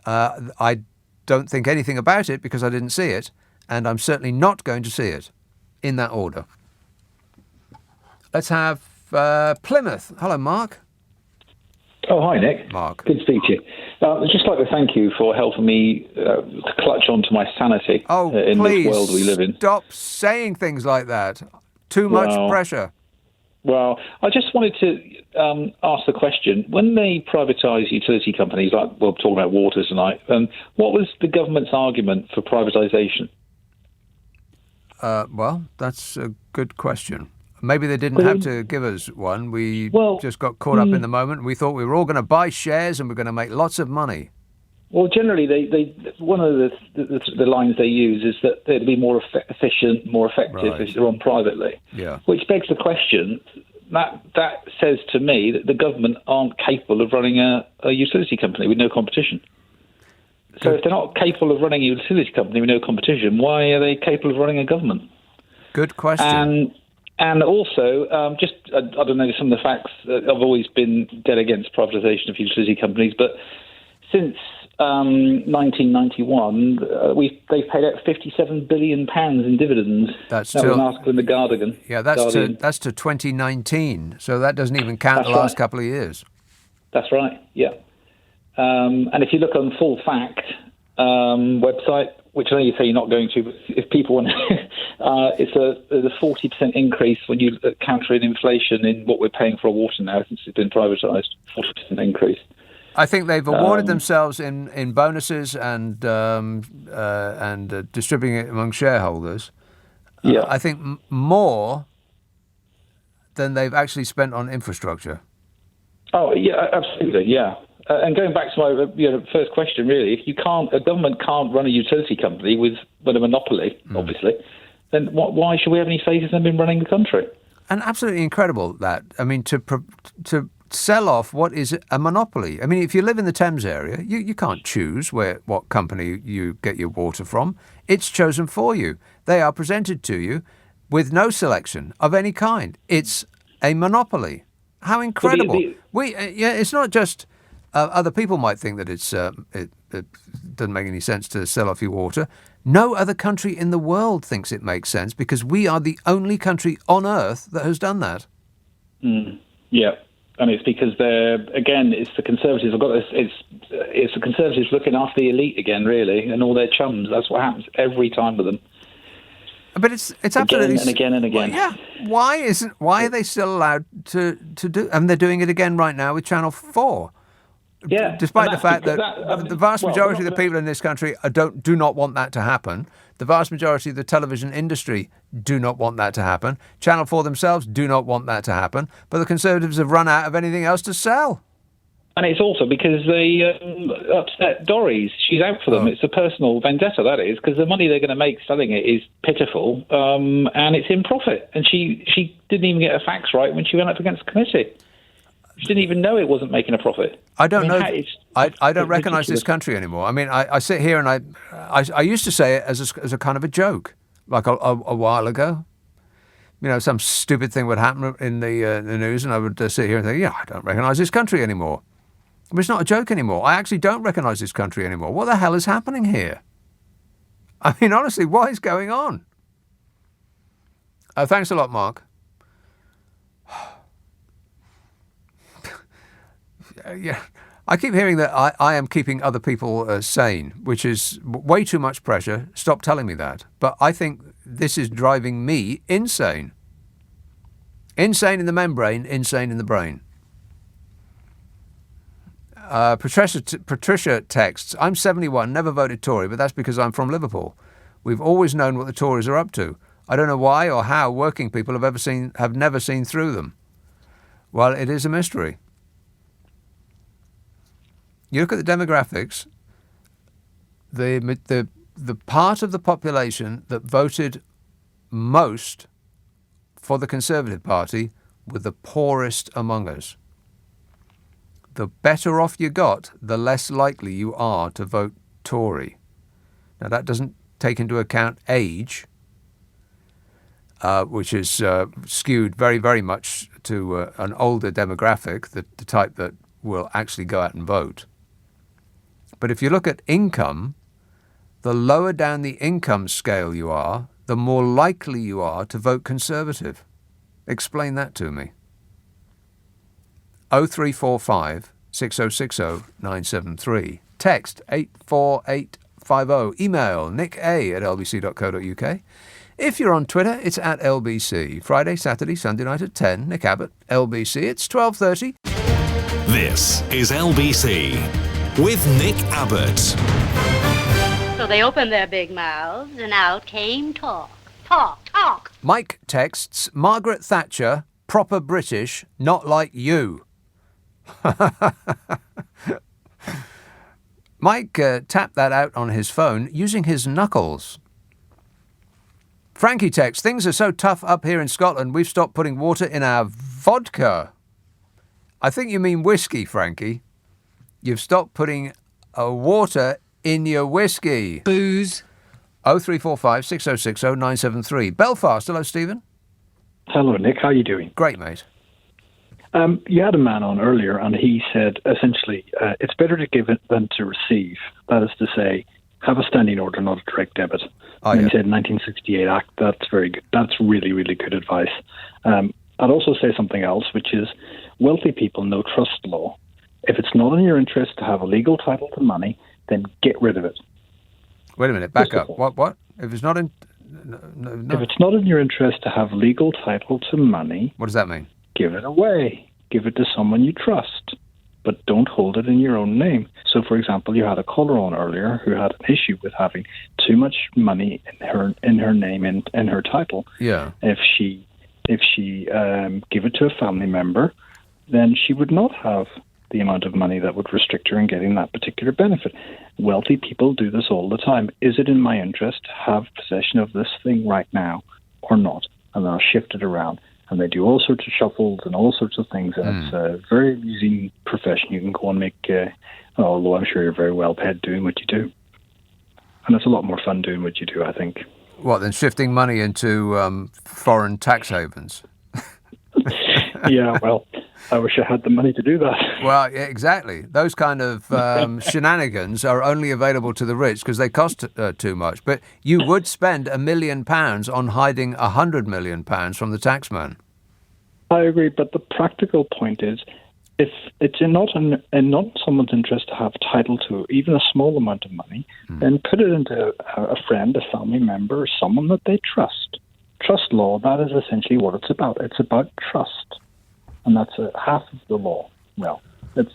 I don't think anything about it because I didn't see it, and I'm certainly not going to see it in that order. Let's have Plymouth. Hello, Mark. Oh, hi, Nick. Mark. Good to speak to you. I'd just like to thank you for helping me to clutch onto my sanity in this world we live in. Stop saying things like that. Too much pressure. Well, I just wanted to ask the question. When they privatise utility companies, like we're talking about water tonight, what was the government's argument for privatisation? Well, that's a good question. Maybe they didn't have to give us one. We just got caught up in the moment. We thought we were all going to buy shares and we're going to make lots of money. Well, generally, they one of the lines they use is that they'd be more efficient, more effective if they're run privately. Yeah. Which begs the question, that says to me that the government aren't capable of running a utility company with no competition. So if they're not capable of running a utility company with no competition, why are they capable of running a government? Good question. And also, I don't know, some of the facts. I've always been dead against privatisation of utility companies, but since 1991, they've paid out £57 billion in dividends. That was an article in the Guardian. Yeah, that's to 2019, so that doesn't even count the last couple of years. That's right, yeah. And if you look on Full Fact website, which I know you say you're not going to, but if people want it's a 40% increase when you counter in inflation in what we're paying for our water now since it's been privatised. 40% increase. I think they've awarded themselves in bonuses and distributing it among shareholders. Yeah. I think more than they've actually spent on infrastructure. Oh yeah, absolutely, yeah. And going back to my first question, really, if a government can't run a utility company with a monopoly, obviously, then why should we have any faith in them in running the country? And absolutely incredible that. I mean, to sell off what is a monopoly. I mean, if you live in the Thames area, you can't choose what company you get your water from. It's chosen for you. They are presented to you with no selection of any kind. It's a monopoly. How incredible! It's not just. Other people might think that it doesn't make any sense to sell off your water. No other country in the world thinks it makes sense because we are the only country on earth that has done that. Yeah, and it's because it's the Conservatives. I've got this. It's the Conservatives looking after the elite again, really, and all their chums. That's what happens every time with them. But it's absolutely again and again. Well, yeah. Why are they still allowed to do? And they're doing it again right now with Channel 4. Yeah. Despite the fact that the vast majority of the people in this country do not want that to happen. The vast majority of the television industry do not want that to happen. Channel 4 themselves do not want that to happen. But the Conservatives have run out of anything else to sell. And it's also because they upset Dorries. She's out for them. It's a personal vendetta, that is, because the money they're going to make selling it is pitiful, and it's in profit. And she didn't even get her facts right when she went up against the committee. She didn't even know it wasn't making a profit. I don't know. I don't recognise this country anymore. I mean, I sit here and I used to say it as a kind of a joke, like a while ago. You know, some stupid thing would happen in the news, and I would sit here and think, I don't recognise this country anymore. But it's not a joke anymore. I actually don't recognise this country anymore. What the hell is happening here? I mean, honestly, what is going on? Thanks a lot, Mark. Yeah, I keep hearing that I am keeping other people sane, which is way too much pressure. Stop telling me that. But I think this is driving me insane. Insane in the membrane, insane in the brain. Patricia texts, I'm 71, never voted Tory, but that's because I'm from Liverpool. We've always known what the Tories are up to. I don't know why or how working people have never seen through them. Well, it is a mystery. You look at the demographics, the part of the population that voted most for the Conservative Party were the poorest among us. The better off you got, the less likely you are to vote Tory. Now, that doesn't take into account age, which is skewed very, very much to an older demographic, the type that will actually go out and vote. But if you look at income, the lower down the income scale you are, the more likely you are to vote Conservative. Explain that to me. 0345 6060 973. Text 84850. Email nicka@lbc.co.uk. If you're on Twitter, it's at LBC. Friday, Saturday, Sunday night at 10. Nick Abbott, LBC. It's 12:30. This is LBC with Nick Abbott. So they opened their big mouths and out came talk. Talk, talk. Mike texts, Margaret Thatcher, proper British, not like you. Mike tapped that out on his phone using his knuckles. Frankie texts, things are so tough up here in Scotland, we've stopped putting water in our vodka. I think you mean whiskey, Frankie. You've stopped putting water in your whiskey. Booze. 0345 6060 973. Belfast. Hello, Stephen. Hello, Nick. How are you doing? Great, mate. You had a man on earlier, and he said, essentially, it's better to give it than to receive. That is to say, have a standing order, not a direct debit. And he said 1968 Act. That's very good. That's really, really good advice. I'd also say something else, which is wealthy people know trust law. If it's not in your interest to have a legal title to money, then get rid of it. Wait a minute, back up. What? If it's not in... No. If it's not in your interest to have legal title to money... What does that mean? Give it away. Give it to someone you trust. But don't hold it in your own name. So, for example, you had a caller on earlier who had an issue with having too much money in her name and in her title. Yeah. If she give it to a family member, then she would not have the amount of money that would restrict her in getting that particular benefit. Wealthy people do this all the time. Is it in my interest to have possession of this thing right now or not? And then I'll shift it around. And they do all sorts of shuffles and all sorts of things. And it's a very amusing profession. You can go and make, although I'm sure you're very well paid doing what you do. And it's a lot more fun doing what you do, I think. What, then shifting money into foreign tax havens? Yeah, well, I wish I had the money to do that. Well, yeah, exactly. Those kind of shenanigans are only available to the rich because they cost too much. But you would spend £1 million on hiding £100 million from the taxman. I agree, but the practical point is if it's not in someone's interest to have title to even a small amount of money, then put it into a friend, a family member, or someone that they trust. Trust law, that is essentially what it's about. It's about trust. And that's half of the law. Well, it's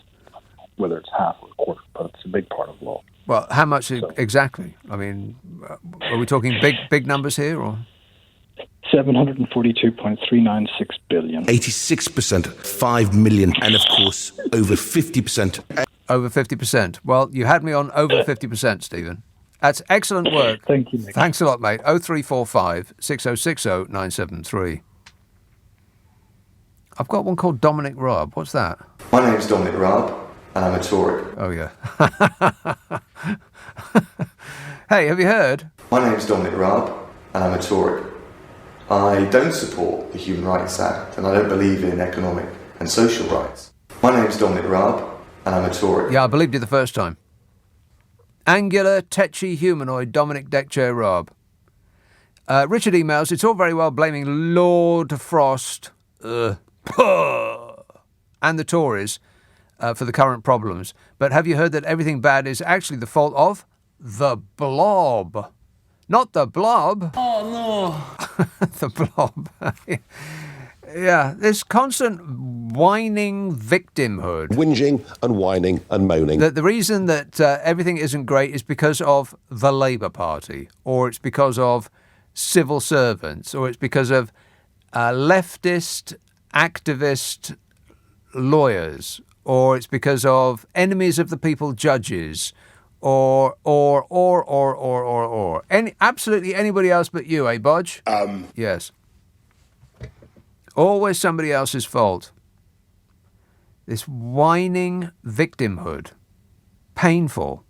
whether it's half or a quarter, but it's a big part of law. Well, how much exactly? I mean, are we talking big numbers here, or? 742.396 billion. 86%, 5 million, and of course, over 50%. Over 50%. Well, you had me on over 50%, Stephen. That's excellent work. Thank you, Nick. Thanks a lot, mate. 0345 6060 973. I've got one called Dominic Raab. What's that? My name's Dominic Raab, and I'm a Tory. Oh, yeah. Hey, have you heard? My name's Dominic Raab, and I'm a Tory. I don't support the Human Rights Act, and I don't believe in economic and social rights. My name's Dominic Raab, and I'm a Tory. Yeah, I believed you the first time. Angular, tetchy, humanoid, Dominic Deckchair Raab. Richard emails, it's all very well blaming Lord Frost and the Tories for the current problems, but have you heard that everything bad is actually the fault of the blob? Not the blob. Oh, no. The blob. Yeah, this constant whining victimhood. Whinging and whining and moaning. The reason that everything isn't great is because of the Labour Party, or it's because of civil servants, or it's because of leftist, activist lawyers, or it's because of enemies of the people judges, or absolutely anybody else but you, eh, Bodge? Yes. Always somebody else's fault. This whining victimhood. Painful.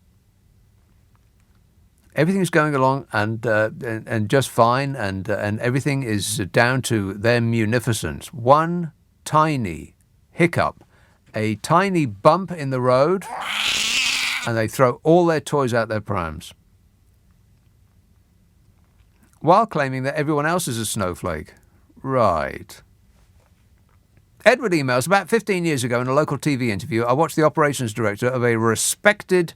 Everything's going along and just fine, and everything is down to their munificence. One tiny hiccup, a tiny bump in the road, and they throw all their toys out their prams, while claiming that everyone else is a snowflake. Right. Edward emails, about 15 years ago in a local TV interview, I watched the operations director of a respected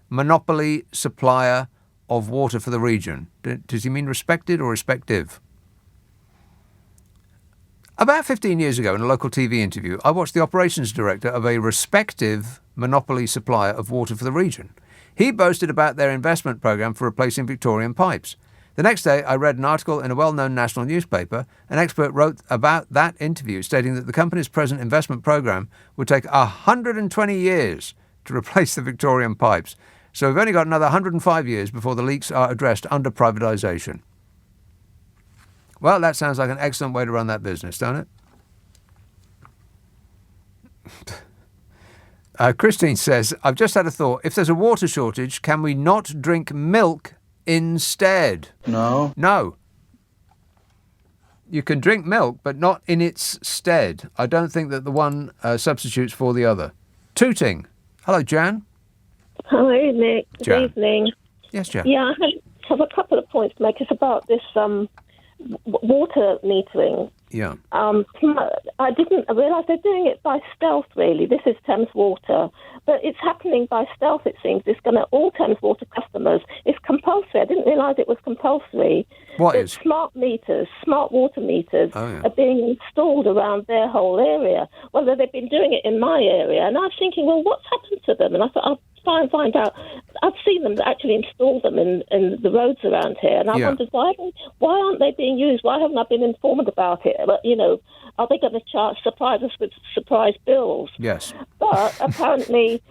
monopoly supplier of water for the region. Does he mean respected or respective? About 15 years ago in a local TV interview, I watched the operations director of a respective monopoly supplier of water for the region. He boasted about their investment programme for replacing Victorian pipes. The next day, I read an article in a well-known national newspaper. An expert wrote about that interview, stating that the company's present investment programme would take 120 years to replace the Victorian pipes. So we've only got another 105 years before the leaks are addressed under privatisation. Well, that sounds like an excellent way to run that business, don't it? Christine says, I've just had a thought. If there's a water shortage, can we not drink milk instead? No. No. You can drink milk, but not in its stead. I don't think that the one substitutes for the other. Tooting. Hello, Jan. Hi, Nick. Good Jan. evening. Yes, Jan. Yeah, I have a couple of points to make. It's about this water metering. Yeah. I didn't realise they're doing it by stealth, really. This is Thames Water. But it's happening by stealth, it seems. It's going to all Thames Water customers. It's compulsory. I didn't realise it was compulsory. What is? Smart meters, smart water meters are being installed around their whole area. Well, they've been doing it in my area. And I was thinking, well, what's happened to them? And I thought, I'll try and find out. I've seen them actually install them in the roads around here. And I wondered, why aren't they being used? Why haven't I been informed about it? But, are they going to surprise us with surprise bills? Yes. But apparently,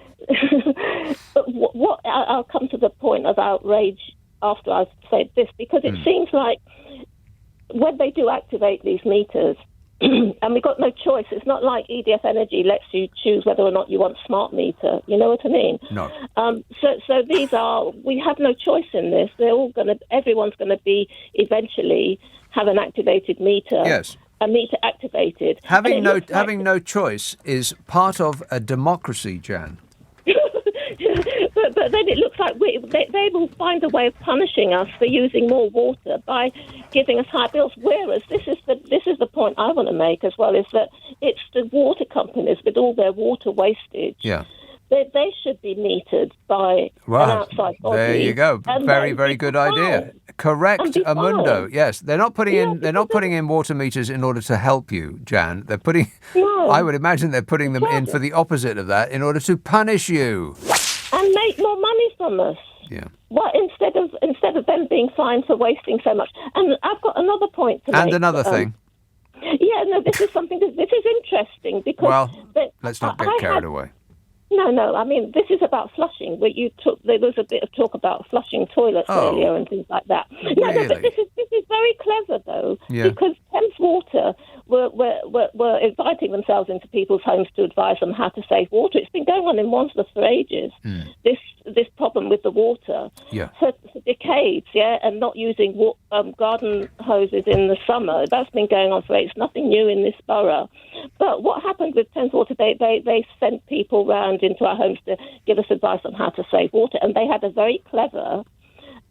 I'll come to the point of outrage after I've said this, because it seems like when they do activate these meters, and we've got no choice. It's not like EDF Energy lets you choose whether or not you want smart meter. You know what I mean? No. So these are, we have no choice in this. Everyone's going to be eventually have an activated meter. Yes. A meter activated. Having no choice is part of a democracy, Jan. but But then it looks like they will find a way of punishing us for using more water by giving us high bills. Whereas this is the point I want to make as well, is that it's the water companies with all their water wastage. Yeah. They should be metered by an outside body. There you go. Very, very good idea. Correct, Amundo. Yes, they're not putting in water meters in order to help you, Jan. They're putting. No. I would imagine they're putting them in for the opposite of that, in order to punish you and make more money from us. Yeah. Well, instead of them being fined for wasting so much. And I've got another point to make. And another thing. Yeah, no, this is interesting because. Well, let's not get carried away. No. I mean, this is about flushing. There was a bit of talk about flushing toilets earlier and things like that. No, but this is very clever though, because Thames Water were inviting themselves into people's homes to advise them how to save water. It's been going on in Wandsworth for ages. This problem with the water for decades, and not using garden hoses in the summer. That's been going on for ages. Nothing new in this borough. But what happened with Thames Water? They sent people round into our homes to give us advice on how to save water, and they had a very clever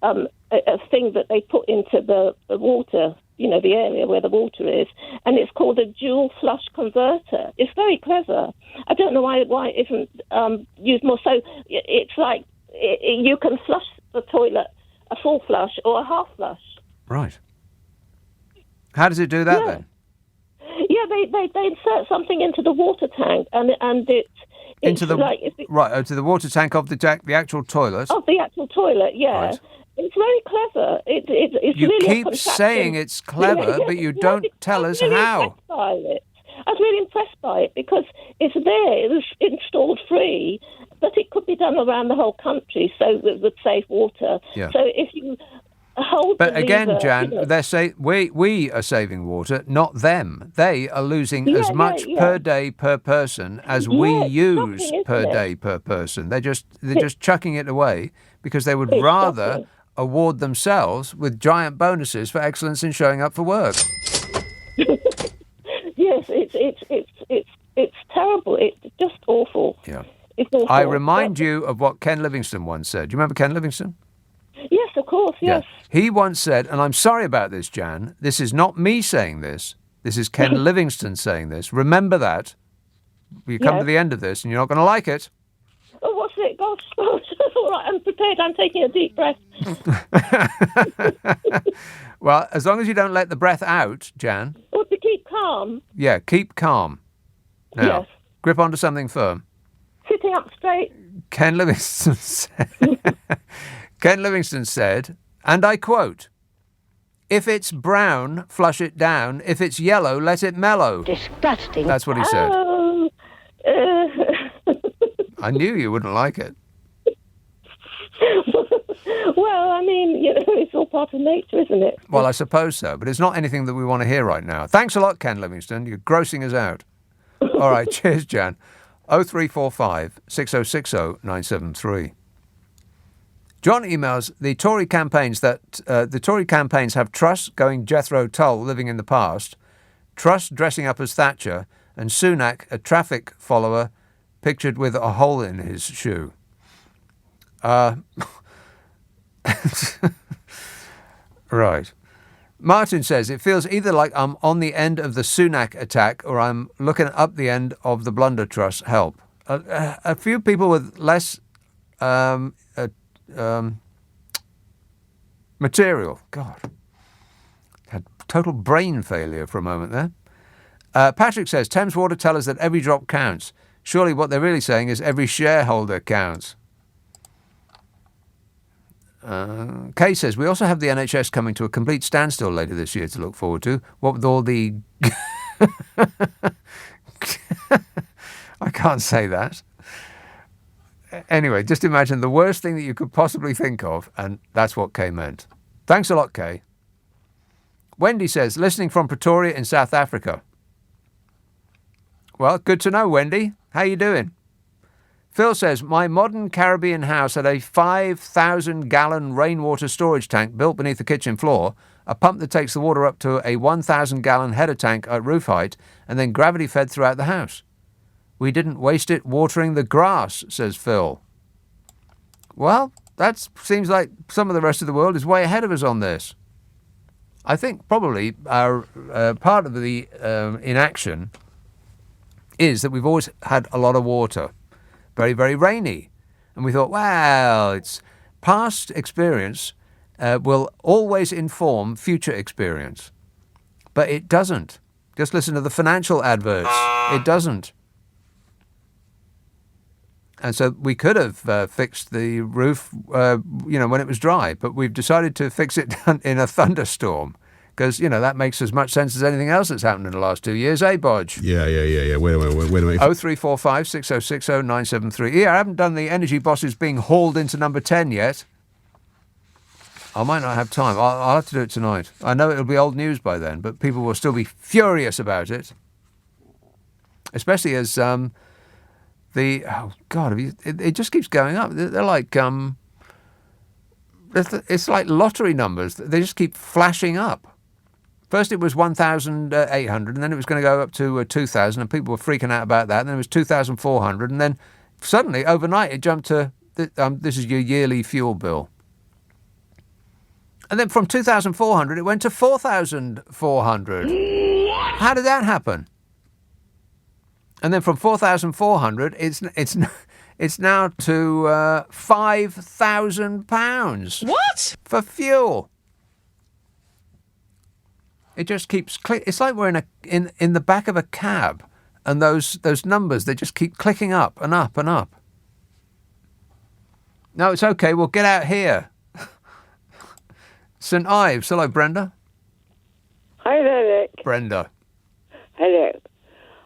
a thing that they put into the water, the area where the water is, and it's called a dual flush converter. It's very clever. I don't know why it isn't used more. So it's like you can flush the toilet a full flush or a half flush. Right. How does it do that then? Yeah, they insert something into the water tank, and it's into the to the water tank of the actual toilet. Of the actual toilet, yeah. Right. It's very clever. It's you really keep saying it's clever, but you don't tell us how. I was really impressed by it because it's there. It was installed free, but it could be done around the whole country, so it would save water. Yeah. So if you hold but the again, lever, Jan, they're we are saving water, not them. They are losing as much per day per person as we use per day per person. They're just chucking it away because they would rather award themselves with giant bonuses for excellence in showing up for work. Yes, it's terrible. It's just awful. Yeah. It's awful. I remind you of what Ken Livingstone once said. Do you remember Ken Livingstone? Yes, of course, yes. Yeah. He once said, and I'm sorry about this, Jan, this is not me saying this. This is Ken Livingstone saying this. Remember that. You come to the end of this and you're not going to like it. Oh, what's it? Gosh, all right, I'm prepared. I'm taking a deep breath. Well, as long as you don't let the breath out, Jan. Well, to keep calm. Yeah, keep calm. Now, grip onto something firm. Sitting up straight. Ken Livingstone said, and I quote, "If it's brown, flush it down. If it's yellow, let it mellow." Disgusting. That's what he said. Oh, I knew you wouldn't like it. Well, I mean, it's all part of nature, isn't it? Well, I suppose so, but it's not anything that we want to hear right now. Thanks a lot, Ken Livingstone. You're grossing us out. All right, cheers, Jan. 0345 6060 973. John emails the Tory campaigns have Truss going Jethro Tull living in the past, Truss dressing up as Thatcher, and Sunak a traffic follower pictured with a hole in his shoe. Right. Martin says, it feels either like I'm on the end of the Sunak attack or I'm looking up the end of the Blunder Truss. Help. A few people with less material. God. Had total brain failure for a moment there. Patrick says, Thames Water tell us that every drop counts. Surely what they're really saying is every shareholder counts. Kay says, we also have the NHS coming to a complete standstill later this year to look forward to. What with all the... I can't say that. Anyway, just imagine the worst thing that you could possibly think of, and that's what Kay meant. Thanks a lot, Kay. Wendy says, listening from Pretoria in South Africa. Well, good to know, Wendy. How you doing? Phil says, my modern Caribbean house had a 5,000-gallon rainwater storage tank built beneath the kitchen floor, a pump that takes the water up to a 1,000-gallon header tank at roof height, and then gravity-fed throughout the house. We didn't waste it watering the grass, says Phil. Well, that seems like some of the rest of the world is way ahead of us on this. I think probably our part of the inaction is that we've always had a lot of water, very, very rainy. And we thought, well, it's past experience will always inform future experience. But it doesn't. Just listen to the financial adverts. It doesn't. And so we could have fixed the roof, when it was dry, but we've decided to fix it in a thunderstorm because, that makes as much sense as anything else that's happened in the last 2 years, Bodge? Yeah. Wait a minute. 0345 6060 973. Yeah, I haven't done the energy bosses being hauled into number 10 yet. I might not have time. I'll have to do it tonight. I know it'll be old news by then, but people will still be furious about it. Especially as it just keeps going up. They're like it's like lottery numbers. They just keep flashing up. First it was 1,800, and then it was going to go up to 2,000, and people were freaking out about that. And then it was 2,400, and then suddenly overnight it jumped to this is your yearly fuel bill. And then from 2,400 it went to 4,400. How did that happen? And then from 4,400 it's now to £5,000. What? For fuel. It just keeps it's like we're in the back of a cab, and those numbers, they just keep clicking up and up and up. No, it's okay. We'll get out here. St Ives. Hello, Brenda. Hi there, Nick. Brenda. Hello.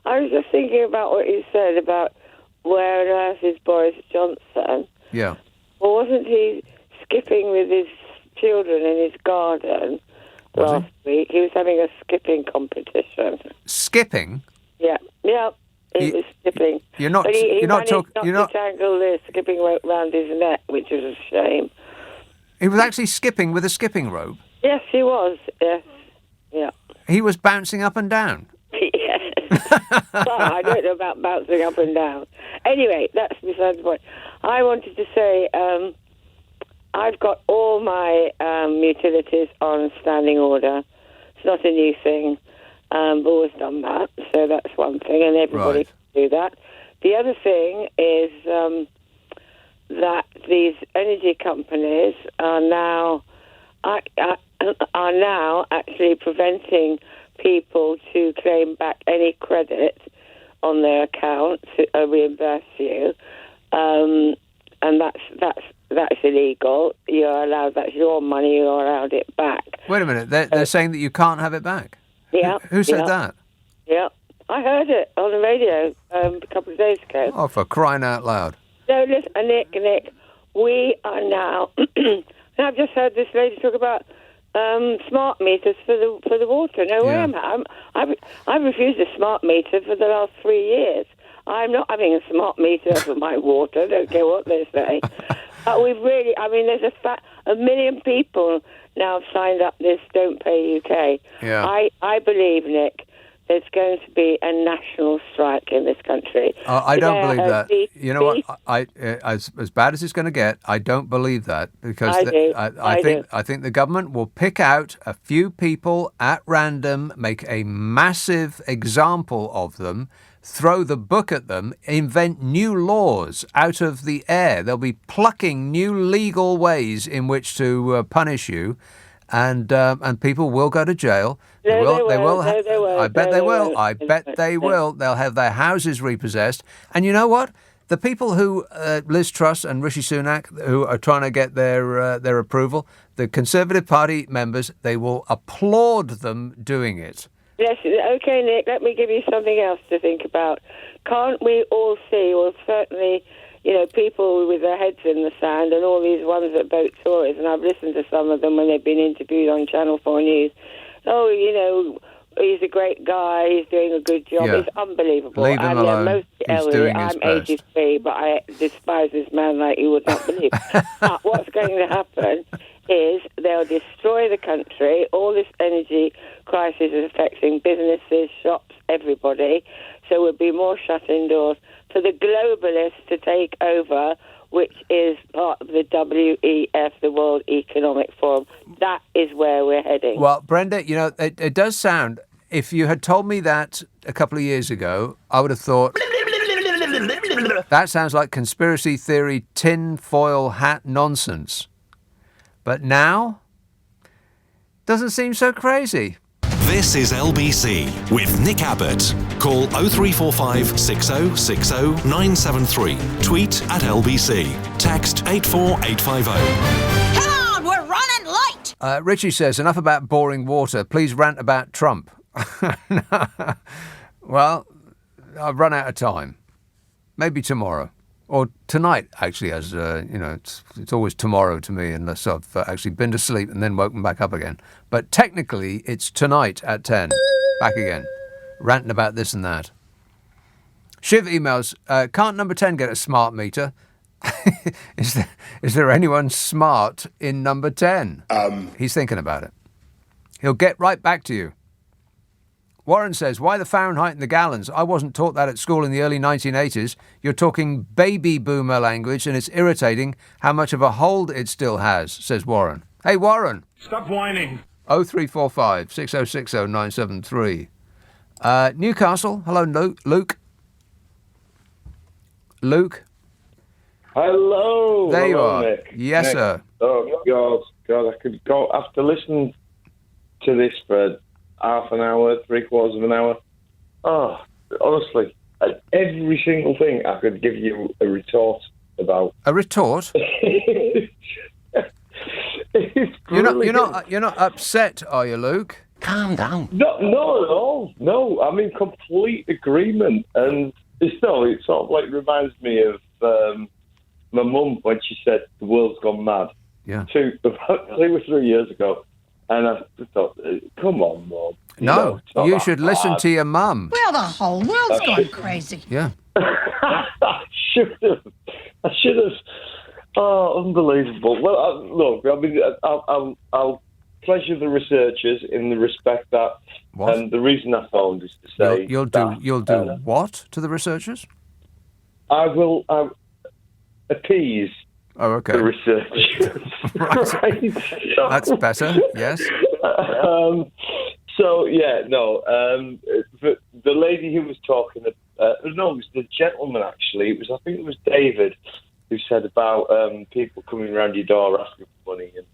I was just thinking about what you said about where on earth is Boris Johnson. Yeah. Well, wasn't he skipping with his children in his garden last week? He was having a skipping competition. Skipping? Yeah. He was skipping. You're not. But he you're not managed talking. not to tangle the skipping rope round his neck, which was a shame. He was actually skipping with a skipping rope. Yes, he was. Yes. Yeah. He was bouncing up and down. Yes. Well, I don't know about bouncing up and down. Anyway, that's beside the point. I wanted to say I've got all my utilities on standing order. It's not a new thing. I've always done that, so that's one thing, and everybody can do that. The other thing is that these energy companies are now actually preventing people to claim back any credit on their accounts, reimburse you, and that's illegal. You're allowed, that's your money, you're allowed it back. Wait a minute, they're saying that you can't have it back? Yeah. Who said that? Yeah, I heard it on the radio a couple of days ago. Oh, for crying out loud. No, listen, Nick, we are now, and I've just heard this lady talk about smart meters for the water. No way, I've refused a smart meter for the last 3 years. I'm not having a smart meter for my water. Don't care what they say. But we've really, there's a million people now have signed up this Don't Pay UK. Yeah. I believe, Nick, there's going to be a national strike in this country. I don't believe that. You know what? As bad as it's going to get, I don't believe that because I think the government will pick out a few people at random, make a massive example of them, throw the book at them, invent new laws out of the air. They'll be plucking new legal ways in which to punish you, and people will go to jail. They will. I bet they will. I bet they will. They'll have their houses repossessed. And you know what? The people who Liz Truss and Rishi Sunak, who are trying to get their approval, the Conservative Party members, they will applaud them doing it. Yes, okay, Nick, let me give you something else to think about. Can't we all see, well, certainly, people with their heads in the sand and all these ones that vote Tories, and I've listened to some of them when they've been interviewed on Channel 4 News. Oh, he's a great guy, he's doing a good job. Yeah. It's unbelievable. Leave him alone. Mostly He's elderly. doing his I'm best. 83, but I despise this man like you would not believe. But what's going to happen is they'll destroy the country. All this energy crisis is affecting businesses, shops, everybody. So we'll be more shut indoors. For the globalists to take over which is part of the WEF, the World Economic Forum. That is where we're heading. Well, Brenda, you know, it does sound, if you had told me that a couple of years ago, I would have thought, that sounds like conspiracy theory, tin-foil hat nonsense. But now, doesn't seem so crazy. This is LBC with Nick Abbott. Call 0345 6060 973. Tweet at LBC. Text 84850. Come on, we're running late. Richie says, enough about boring water. Please rant about Trump. Well, I've run out of time. Maybe tomorrow. Or tonight, actually, as, you know, it's always tomorrow to me unless I've actually been to sleep and then woken back up again. But technically, it's tonight at 10. Back again. Ranting about this and that. Shiv emails, can't number 10 get a smart meter? Is there anyone smart in number 10? He's thinking about it. He'll get right back to you. Warren says, why the Fahrenheit and the gallons? I wasn't taught that at school in the early 1980s. You're talking baby boomer language and it's irritating how much of a hold it still has, says Warren. Hey, Warren. Stop whining. 0345 6060 973. Newcastle. Hello, Luke. Luke. Hello. There you are. Nick. Yes, Nick. sir. Oh, God, I could go after listening to this for half an hour, 3/4 of an hour. Oh, honestly, every single thing I could give you a retort about. A retort? You're not upset, are you, Luke? Calm down. No, not at all. No, I'm in complete agreement. And it sort of like reminds me of my mum when she said the world's gone mad. Yeah. About 2 or 3 years ago. And I thought, come on, Mum. No, you should listen to your mum. Well, the whole world's gone crazy. Yeah. I should have. Oh, unbelievable. Well, look, I mean, I'll pleasure the researchers in the respect that. What? And the reason I phoned is to say You'll do what to the researchers? I will appease. Oh, okay. The researchers. Right. That's better. Yes. So yeah, no. The lady who was talking, no, it was the gentleman actually. I think it was David who said about people coming around your door asking for money and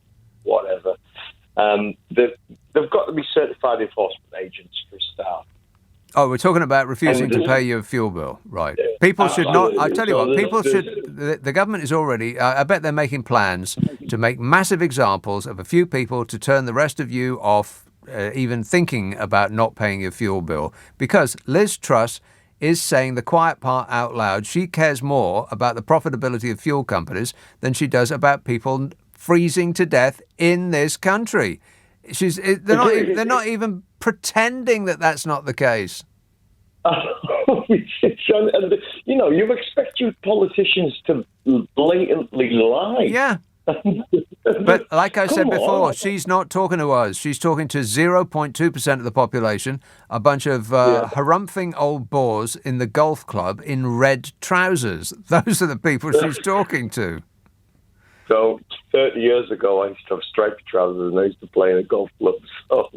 whatever. They've got to be certified enforcement agents for a start. Oh, we're talking about refusing to pay your fuel bill, right? People should not. I tell you what, people should. The government is already. I bet they're making plans to make massive examples of a few people to turn the rest of you off. Even thinking about not paying your fuel bill, because Liz Truss is saying the quiet part out loud. She cares more about the profitability of fuel companies than she does about people freezing to death in this country. They're not even pretending that that's not the case. You know, you expect your politicians to blatantly lie. Yeah. But like I said before, she's not talking to us. She's talking to 0.2% of the population, a bunch of harumphing old bores in the golf club in red trousers. Those are the people she's talking to. So 30 years ago, I used to have striped trousers and I used to play in a golf club. So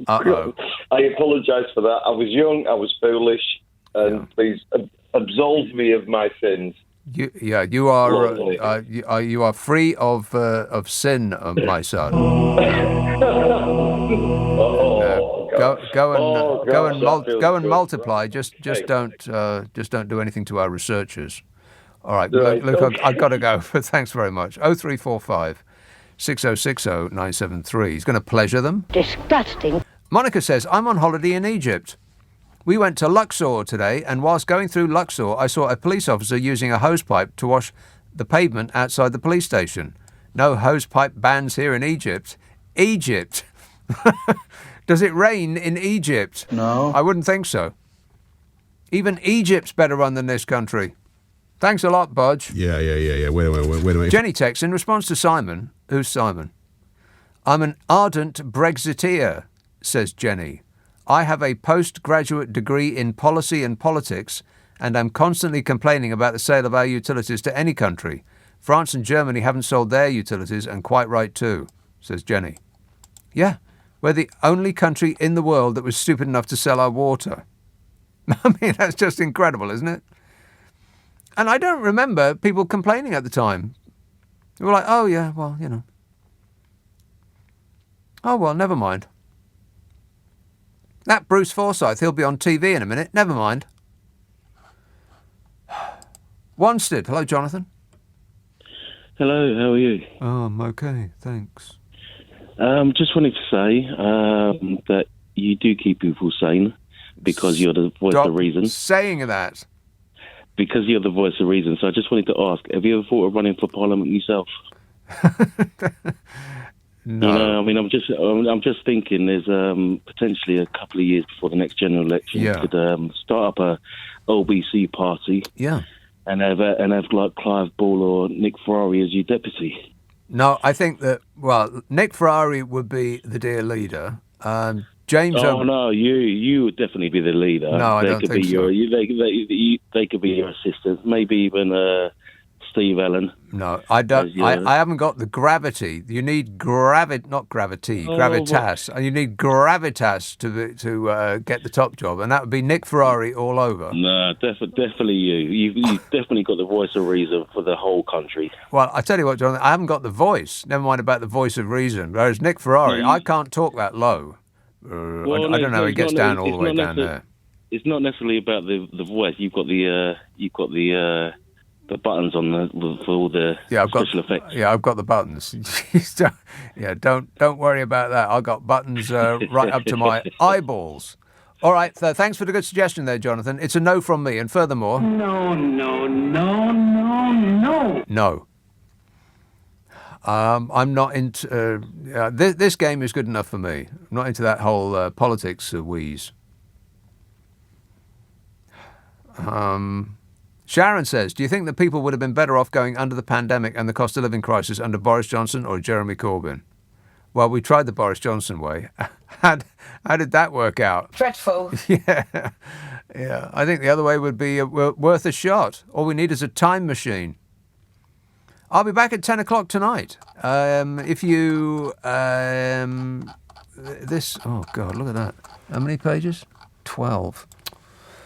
I apologise for that. I was young, I was foolish, and please absolve me of my sins. You are free of sin, my son. Go and multiply. Just don't do anything to our researchers. All right, Luke, I've got to go. But thanks very much. 0345 6060 973. He's going to pleasure them. Disgusting. Monica says, I'm on holiday in Egypt. We went to Luxor today, and whilst going through Luxor, I saw a police officer using a hosepipe to wash the pavement outside the police station. No hosepipe bans here in Egypt. Egypt? Does it rain in Egypt? No. I wouldn't think so. Even Egypt's better run than this country. Thanks a lot, Budge. Yeah. Wait a minute. Jenny texts, in response to Simon. Who's Simon? I'm an ardent Brexiteer, says Jenny. I have a postgraduate degree in policy and politics, and I'm constantly complaining about the sale of our utilities to any country. France and Germany haven't sold their utilities, and quite right too, says Jenny. Yeah, we're the only country in the world that was stupid enough to sell our water. I mean, that's just incredible, isn't it? And I don't remember people complaining at the time. They were like, oh yeah, well, you know. Oh well, never mind. That Bruce Forsyth, he'll be on TV in a minute. Never mind. Wanstead. Hello, Jonathan. Hello, how are you? Oh, I'm okay, thanks. Just wanted to say that you do keep people sane because you're the voice of reason. Saying that. Because you're the voice of reason. So I just wanted to ask, have you ever thought of running for Parliament yourself? No. You know, I mean, I'm just thinking there's potentially a couple of years before the next general election, you could start up a LBC party. Yeah. And have like Clive Ball or Nick Ferrari as your deputy. No, I think that, well, Nick Ferrari would be the dear leader. James. Oh no, you would definitely be the leader. No, I don't think so. They could be your assistants, maybe even Steve Allen. No, I don't. I haven't got the gravity. You need not gravity, gravitas. And you need gravitas to get the top job, and that would be Nick Ferrari all over. No, definitely you. You've definitely got the voice of reason for the whole country. Well, I tell you what, Jonathan, I haven't got the voice. Never mind about the voice of reason. Whereas Nick Ferrari, I can't talk that low. I don't know how he gets down all the way down there. It's not necessarily about the voice. You've got the buttons on for all the special effects. Yeah, I've got the buttons. Don't worry about that. I've got buttons right up to my eyeballs. All right, thanks for the good suggestion there, Jonathan. It's a no from me, and furthermore... No. No. I'm not into... this game is good enough for me. I'm not into that whole politics wheeze. Sharon says, do you think that people would have been better off going under the pandemic and the cost of living crisis under Boris Johnson or Jeremy Corbyn? Well, we tried the Boris Johnson way. How did that work out? Dreadful. Yeah. I think the other way would be worth a shot. All we need is a time machine. I'll be back at 10 o'clock tonight. If you... Oh, God, look at that. How many pages? 12.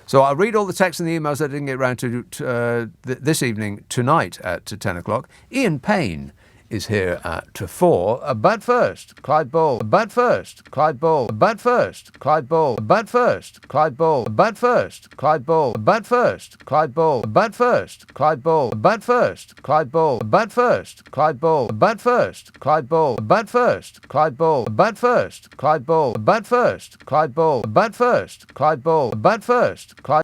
So I'll read all the texts and the emails that I didn't get around to this evening, tonight at 10 o'clock. Ian Payne is here at 4. But first, Clyde Ball. But first, Clyde Ball. But first, Clyde Ball. But first, Clyde Ball. But first, Clyde Ball. But first, Clyde Ball. But first, Clyde Ball. But first, Clyde Ball. But first, Clyde Ball. But first, Clyde Ball. But first, Clyde Ball. But first, Clyde Ball. But first, Clyde Ball. But first, Clyde Ball. But first, Clyde.